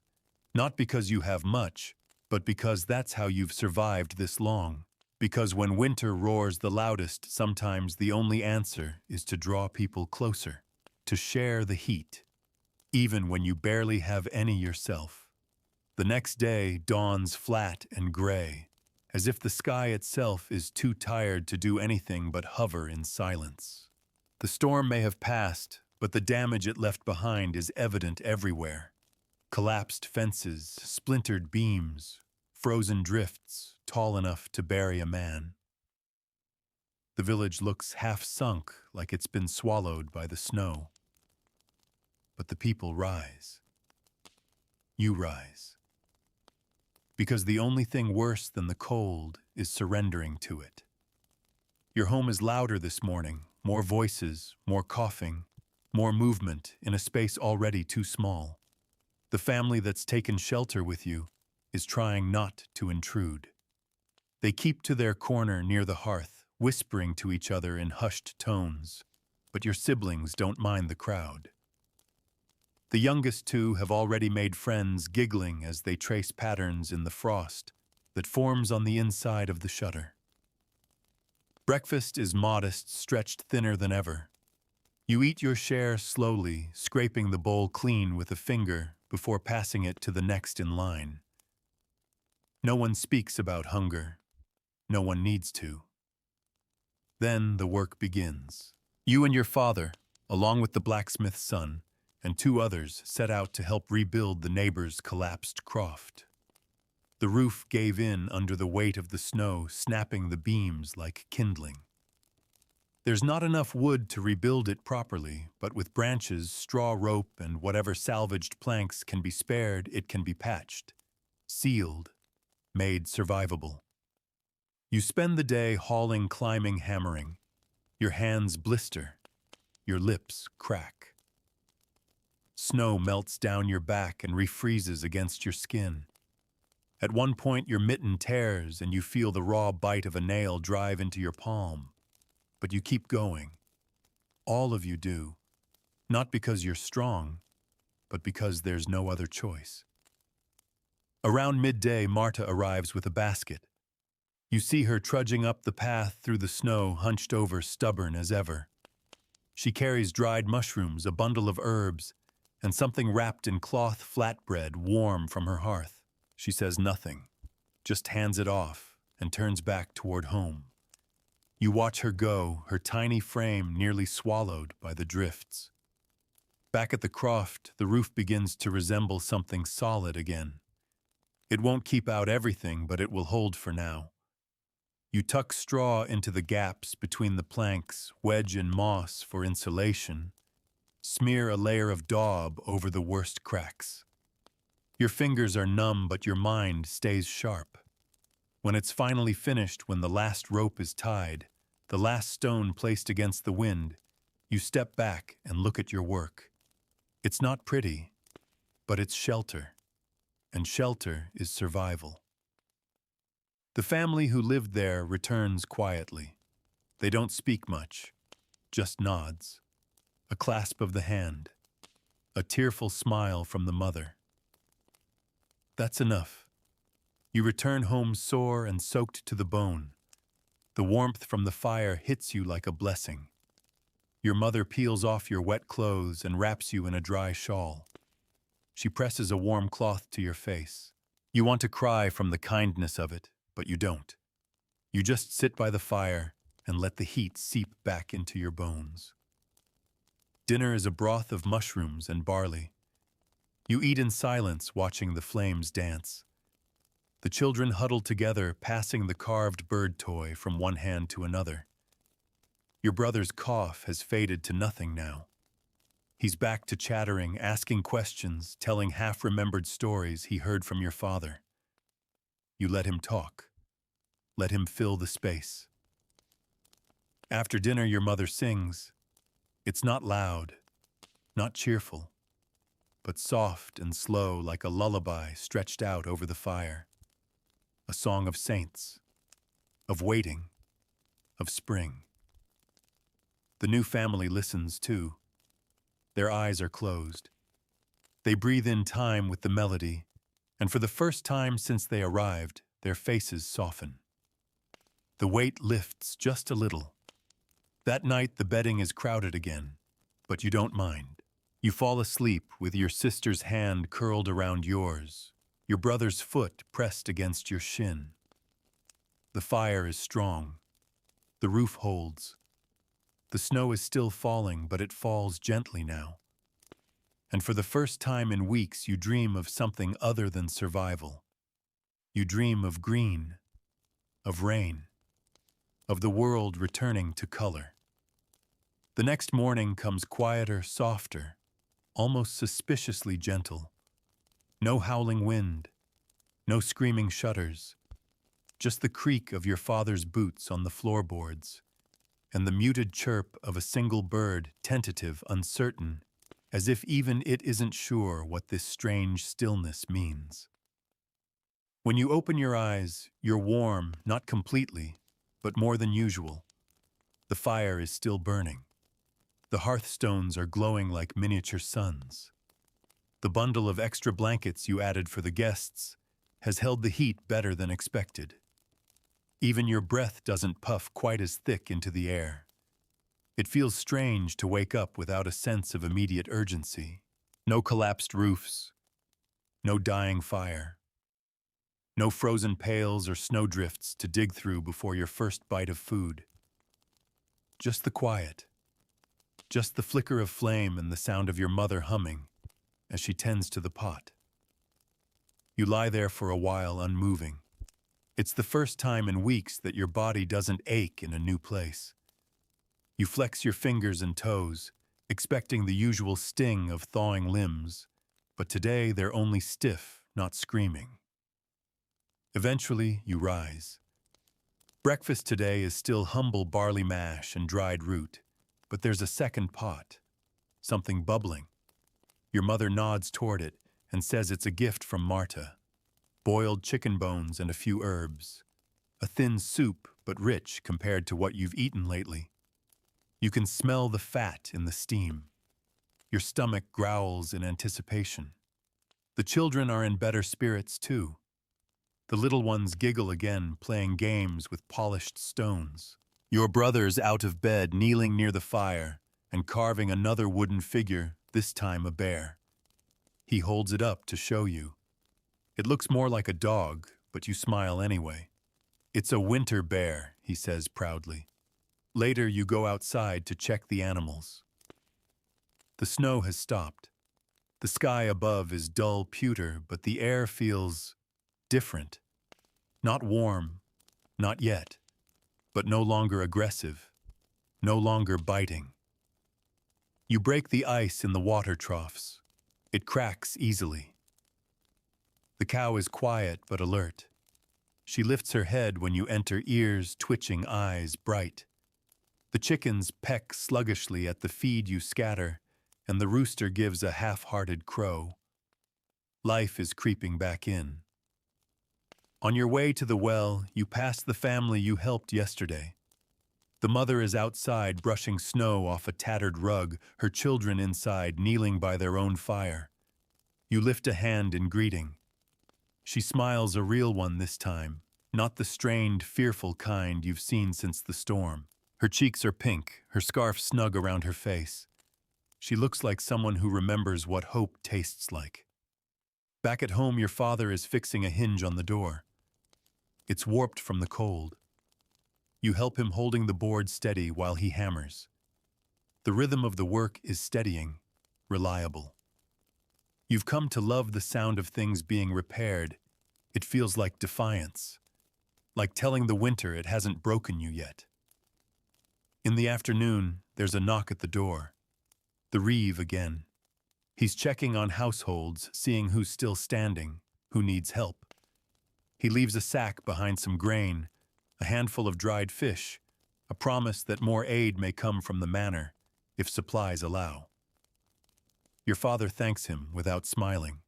Speaker 1: not because you have much, but because that's how you've survived this long. Because when winter roars the loudest, sometimes the only answer is to draw people closer, to share the heat, even when you barely have any yourself. The next day dawns flat and gray, as if the sky itself is too tired to do anything but hover in silence. The storm may have passed, but the damage it left behind is evident everywhere. Collapsed fences, splintered beams, frozen drifts, tall enough to bury a man. The village looks half sunk, like it's been swallowed by the snow. But the people rise. You rise. Because the only thing worse than the cold is surrendering to it. Your home is louder this morning, more voices, more coughing, more movement in a space already too small. The family that's taken shelter with you is trying not to intrude. They keep to their corner near the hearth, whispering to each other in hushed tones, but your siblings don't mind the crowd. The youngest two have already made friends, giggling as they trace patterns in the frost that forms on the inside of the shutter. Breakfast is modest, stretched thinner than ever. You eat your share slowly, scraping the bowl clean with a finger before passing it to the next in line. No one speaks about hunger. No one needs to. Then the work begins. You and your father, along with the blacksmith's son, and two others set out to help rebuild the neighbor's collapsed croft. The roof gave in under the weight of the snow, snapping the beams like kindling. There's not enough wood to rebuild it properly, but with branches, straw rope, and whatever salvaged planks can be spared, it can be patched, sealed, made survivable. You spend the day hauling, climbing, hammering. Your hands blister, your lips crack. Snow melts down your back and refreezes against your skin. At one point, your mitten tears and you feel the raw bite of a nail drive into your palm. But you keep going. All of you do. Not because you're strong, but because there's no other choice. Around midday, Marta arrives with a basket. You see her trudging up the path through the snow, hunched over, stubborn as ever. She carries dried mushrooms, a bundle of herbs, and something wrapped in cloth flatbread warm from her hearth. She says nothing, just hands it off and turns back toward home. You watch her go, her tiny frame nearly swallowed by the drifts. Back at the croft, the roof begins to resemble something solid again. It won't keep out everything, but it will hold for now. You tuck straw into the gaps between the planks, wedge in moss for insulation, smear a layer of daub over the worst cracks. Your fingers are numb, but your mind stays sharp. When it's finally finished, when the last rope is tied, the last stone placed against the wind, you step back and look at your work. It's not pretty, but it's shelter, and shelter is survival. The family who lived there returns quietly. They don't speak much, just nods, a clasp of the hand, a tearful smile from the mother. That's enough. You return home sore and soaked to the bone. The warmth from the fire hits you like a blessing. Your mother peels off your wet clothes and wraps you in a dry shawl. She presses a warm cloth to your face. You want to cry from the kindness of it, but you don't. You just sit by the fire and let the heat seep back into your bones. Dinner is a broth of mushrooms and barley. You eat in silence, watching the flames dance. The children huddle together, passing the carved bird toy from one hand to another. Your brother's cough has faded to nothing now. He's back to chattering, asking questions, telling half-remembered stories he heard from your father. You let him talk. Let him fill the space. After dinner, your mother sings. It's not loud, not cheerful, but soft and slow like a lullaby stretched out over the fire. A song of saints, of waiting, of spring. The new family listens too. Their eyes are closed. They breathe in time with the melody, and for the first time since they arrived, their faces soften. The weight lifts just a little. That night the bedding is crowded again, but you don't mind. You fall asleep with your sister's hand curled around yours, your brother's foot pressed against your shin. The fire is strong. The roof holds. The snow is still falling, but it falls gently now. And for the first time in weeks, you dream of something other than survival. You dream of green, of rain, of the world returning to color. The next morning comes quieter, softer, almost suspiciously gentle. No howling wind, no screaming shutters, just the creak of your father's boots on the floorboards, and the muted chirp of a single bird, tentative, uncertain, as if even it isn't sure what this strange stillness means. When you open your eyes, you're warm, not completely, but more than usual. The fire is still burning. The hearthstones are glowing like miniature suns. The bundle of extra blankets you added for the guests has held the heat better than expected. Even your breath doesn't puff quite as thick into the air. It feels strange to wake up without a sense of immediate urgency. No collapsed roofs, no dying fire, no frozen pails or snowdrifts to dig through before your first bite of food. Just the quiet, just the flicker of flame and the sound of your mother humming as she tends to the pot. You lie there for a while unmoving. It's the first time in weeks that your body doesn't ache in a new place. You flex your fingers and toes, expecting the usual sting of thawing limbs, but today they're only stiff, not screaming. Eventually, you rise. Breakfast today is still humble barley mash and dried root, but there's a second pot, something bubbling. Your mother nods toward it and says it's a gift from Marta. Boiled chicken bones and a few herbs. A thin soup, but rich compared to what you've eaten lately. You can smell the fat in the steam. Your stomach growls in anticipation. The children are in better spirits too. The little ones giggle again, playing games with polished stones. Your brother's out of bed, kneeling near the fire and carving another wooden figure, this time a bear. He holds it up to show you. It looks more like a dog, but you smile anyway. It's a winter bear, he says proudly. Later, you go outside to check the animals. The snow has stopped. The sky above is dull pewter, but the air feels different. Not warm, not yet, but no longer aggressive, no longer biting. You break the ice in the water troughs. It cracks easily. The cow is quiet but alert. She lifts her head when you enter, ears twitching, eyes bright. The chickens peck sluggishly at the feed you scatter, and the rooster gives a half-hearted crow. Life is creeping back in. On your way to the well, you pass the family you helped yesterday. The mother is outside brushing snow off a tattered rug, her children inside kneeling by their own fire. You lift a hand in greeting. She smiles, a real one this time, not the strained, fearful kind you've seen since the storm. Her cheeks are pink, her scarf snug around her face. She looks like someone who remembers what hope tastes like. Back at home, your father is fixing a hinge on the door. It's warped from the cold. You help him, holding the board steady while he hammers. The rhythm of the work is steadying, reliable. You've come to love the sound of things being repaired. It feels like defiance, like telling the winter it hasn't broken you yet. In the afternoon, there's a knock at the door. The Reeve again. He's checking on households, seeing who's still standing, who needs help. He leaves a sack behind some grain, a handful of dried fish, a promise that more aid may come from the manor, if supplies allow. Your father thanks him without smiling.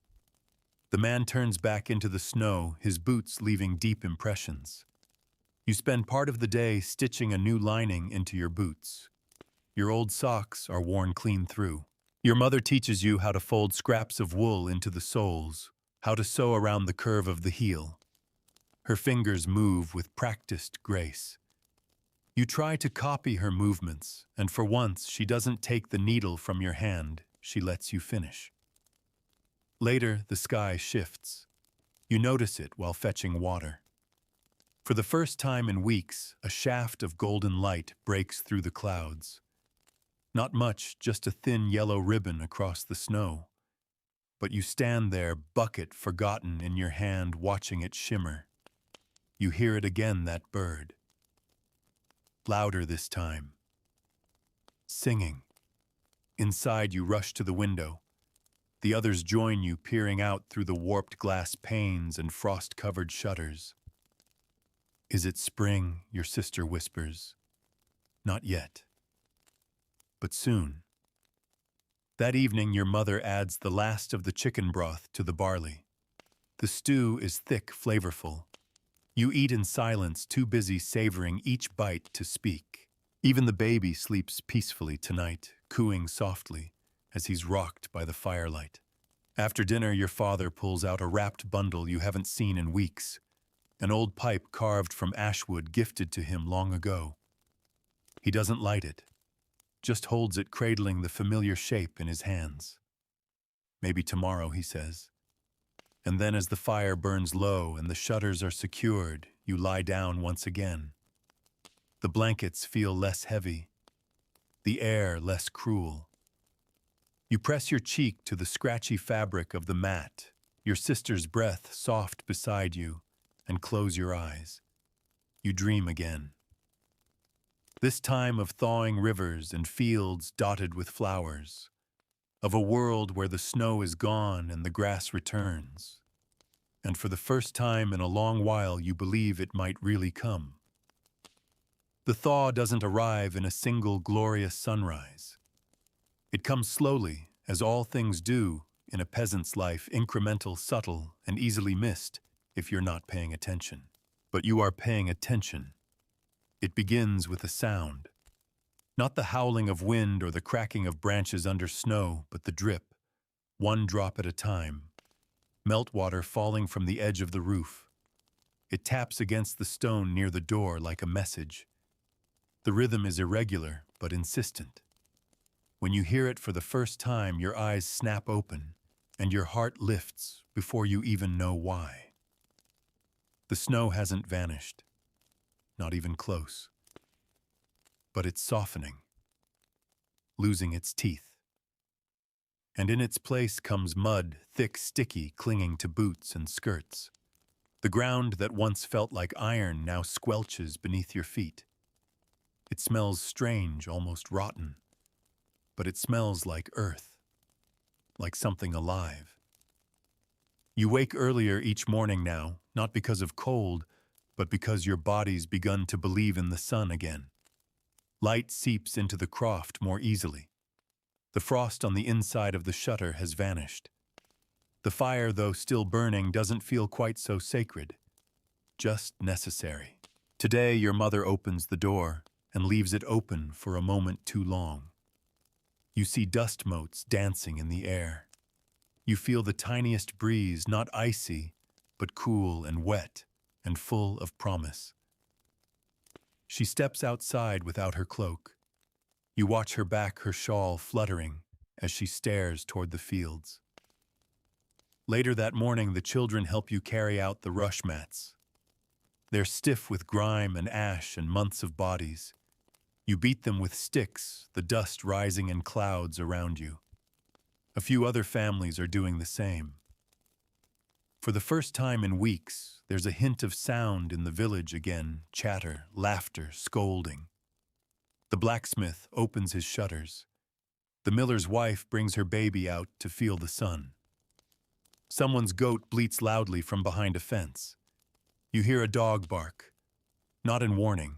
Speaker 1: The man turns back into the snow, his boots leaving deep impressions. You spend part of the day stitching a new lining into your boots. Your old socks are worn clean through. Your mother teaches you how to fold scraps of wool into the soles, how to sew around the curve of the heel. Her fingers move with practiced grace. You try to copy her movements, and for once she doesn't take the needle from your hand, she lets you finish. Later, the sky shifts. You notice it while fetching water. For the first time in weeks, a shaft of golden light breaks through the clouds. Not much, just a thin yellow ribbon across the snow. But you stand there, bucket forgotten in your hand, watching it shimmer. You hear it again, that bird. Louder this time. Singing. Inside, you rush to the window. The others join you, peering out through the warped glass panes and frost-covered shutters. Is it spring? Your sister whispers. Not yet. But soon. That evening, your mother adds the last of the chicken broth to the barley. The stew is thick, flavorful. You eat in silence, too busy savoring each bite to speak. Even the baby sleeps peacefully tonight, cooing softly as he's rocked by the firelight. After dinner, your father pulls out a wrapped bundle you haven't seen in weeks, an old pipe carved from ashwood gifted to him long ago. He doesn't light it, just holds it cradling the familiar shape in his hands. Maybe tomorrow, he says. And then as the fire burns low and the shutters are secured, you lie down once again. The blankets feel less heavy, the air less cruel. You press your cheek to the scratchy fabric of the mat, your sister's breath soft beside you, and close your eyes. You dream again. This time of thawing rivers and fields dotted with flowers, of a world where the snow is gone and the grass returns. And for the first time in a long while, you believe it might really come. The thaw doesn't arrive in a single glorious sunrise. It comes slowly, as all things do in a peasant's life, incremental, subtle, and easily missed if you're not paying attention. But you are paying attention. It begins with a sound. Not the howling of wind or the cracking of branches under snow, but the drip, one drop at a time. Meltwater falling from the edge of the roof. It taps against the stone near the door like a message. The rhythm is irregular, but insistent. When you hear it for the first time, your eyes snap open, and your heart lifts before you even know why. The snow hasn't vanished, not even close. But it's softening, losing its teeth. And in its place comes mud, thick, sticky, clinging to boots and skirts. The ground that once felt like iron now squelches beneath your feet. It smells strange, almost rotten, but it smells like earth, like something alive. You wake earlier each morning now, not because of cold, but because your body's begun to believe in the sun again. Light seeps into the croft more easily. The frost on the inside of the shutter has vanished. The fire, though still burning, doesn't feel quite so sacred, just necessary. Today, your mother opens the door and leaves it open for a moment too long. You see dust motes dancing in the air. You feel the tiniest breeze, not icy, but cool and wet and full of promise. She steps outside without her cloak. You watch her back, her shawl fluttering as she stares toward the fields. Later that morning, the children help you carry out the rush mats. They're stiff with grime and ash and months of bodies. You beat them with sticks, the dust rising in clouds around you. A few other families are doing the same. For the first time in weeks, there's a hint of sound in the village again, chatter, laughter, scolding. The blacksmith opens his shutters. The miller's wife brings her baby out to feel the sun. Someone's goat bleats loudly from behind a fence. You hear a dog bark, not in warning,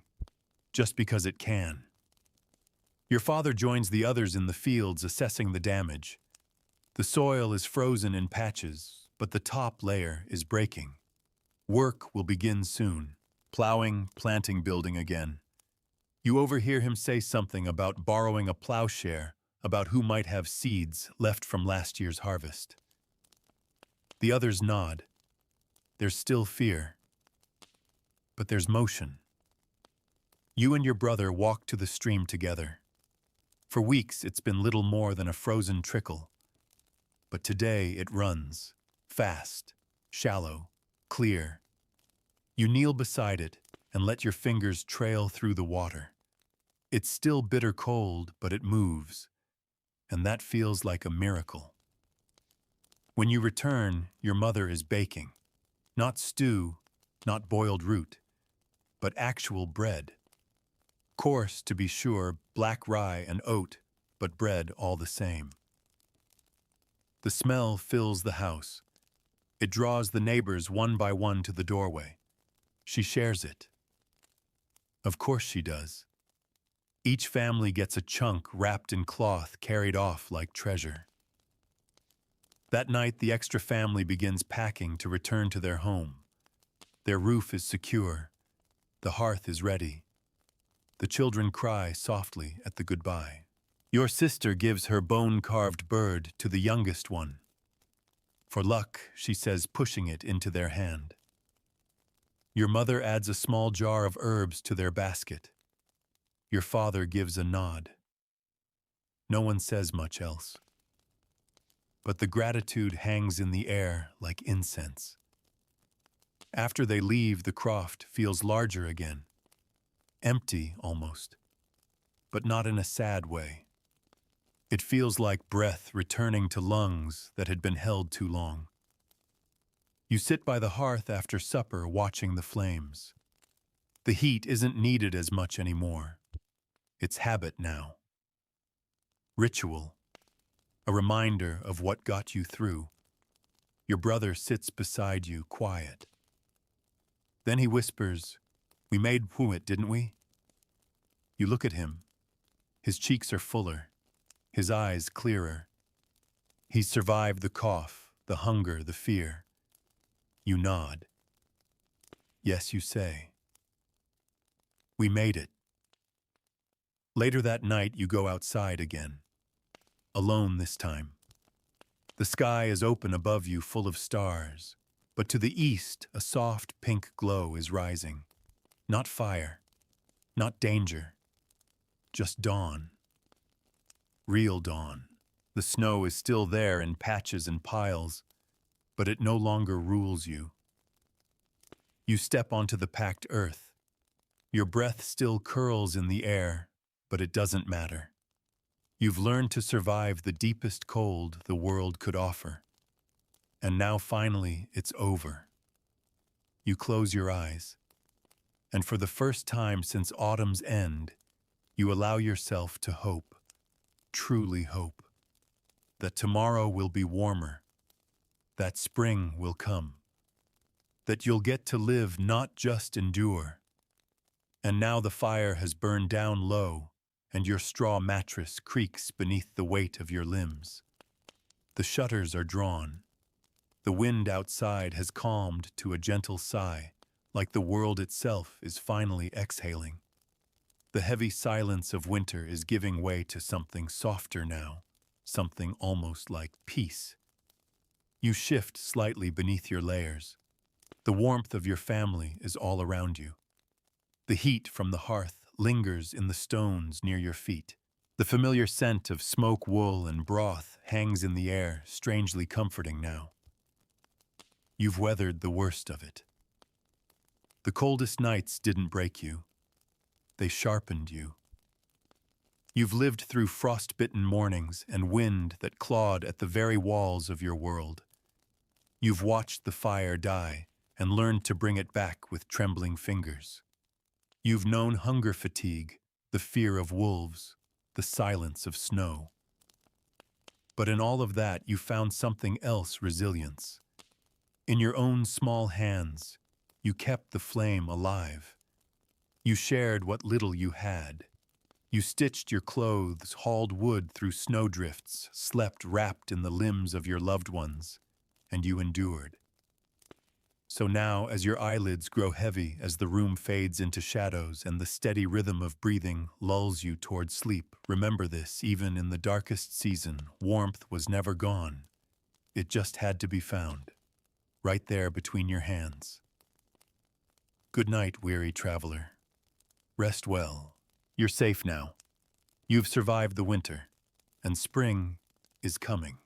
Speaker 1: just because it can. Your father joins the others in the fields assessing the damage. The soil is frozen in patches, but the top layer is breaking. Work will begin soon. Plowing, planting, building again. You overhear him say something about borrowing a plowshare, about who might have seeds left from last year's harvest. The others nod. There's still fear, but there's motion. You and your brother walk to the stream together. For weeks, it's been little more than a frozen trickle. But today it runs, fast, shallow, clear. You kneel beside it and let your fingers trail through the water. It's still bitter cold, but it moves, and that feels like a miracle. When you return, your mother is baking. Not stew, not boiled root, but actual bread. Coarse, to be sure, black rye and oat, but bread all the same. The smell fills the house. It draws the neighbors one by one to the doorway. She shares it. Of course she does. Each family gets a chunk wrapped in cloth carried off like treasure. That night, the extra family begins packing to return to their home. Their roof is secure. The hearth is ready. The children cry softly at the goodbye. Your sister gives her bone-carved bird to the youngest one. For luck, she says, pushing it into their hand. Your mother adds a small jar of herbs to their basket. Your father gives a nod. No one says much else. But the gratitude hangs in the air like incense. After they leave, the croft feels larger again. Empty, almost. But not in a sad way. It feels like breath returning to lungs that had been held too long. You sit by the hearth after supper watching the flames. The heat isn't needed as much anymore. It's habit now. Ritual. A reminder of what got you through. Your brother sits beside you, quiet. Then he whispers, "We made it, didn't we?" You look at him. His cheeks are fuller, his eyes clearer. He's survived the cough, the hunger, the fear. You nod. Yes, you say. We made it. Later that night, you go outside again. Alone this time. The sky is open above you, full of stars, but to the east, a soft pink glow is rising. Not fire, not danger, just dawn. Real dawn. The snow is still there in patches and piles, but it no longer rules you. You step onto the packed earth. Your breath still curls in the air, but it doesn't matter. You've learned to survive the deepest cold the world could offer. And now finally, it's over. You close your eyes. And for the first time since autumn's end, you allow yourself to hope, truly hope, that tomorrow will be warmer, that spring will come, that you'll get to live, not just endure. And now the fire has burned down low, and your straw mattress creaks beneath the weight of your limbs. The shutters are drawn. The wind outside has calmed to a gentle sigh, like the world itself is finally exhaling. The heavy silence of winter is giving way to something softer now, something almost like peace. You shift slightly beneath your layers. The warmth of your family is all around you. The heat from the hearth lingers in the stones near your feet. The familiar scent of smoke, wool, and broth hangs in the air, strangely comforting now. You've weathered the worst of it. The coldest nights didn't break you. They sharpened you. You've lived through frost-bitten mornings and wind that clawed at the very walls of your world. You've watched the fire die and learned to bring it back with trembling fingers. You've known hunger fatigue, the fear of wolves, the silence of snow. But in all of that, you found something else: resilience. In your own small hands, you kept the flame alive. You shared what little you had. You stitched your clothes, hauled wood through snowdrifts, slept wrapped in the limbs of your loved ones, and you endured. So now, as your eyelids grow heavy as the room fades into shadows and the steady rhythm of breathing lulls you toward sleep, remember this: even in the darkest season, warmth was never gone. It just had to be found, right there between your hands. Good night, weary traveler. Rest well. You're safe now. You've survived the winter, and spring is coming.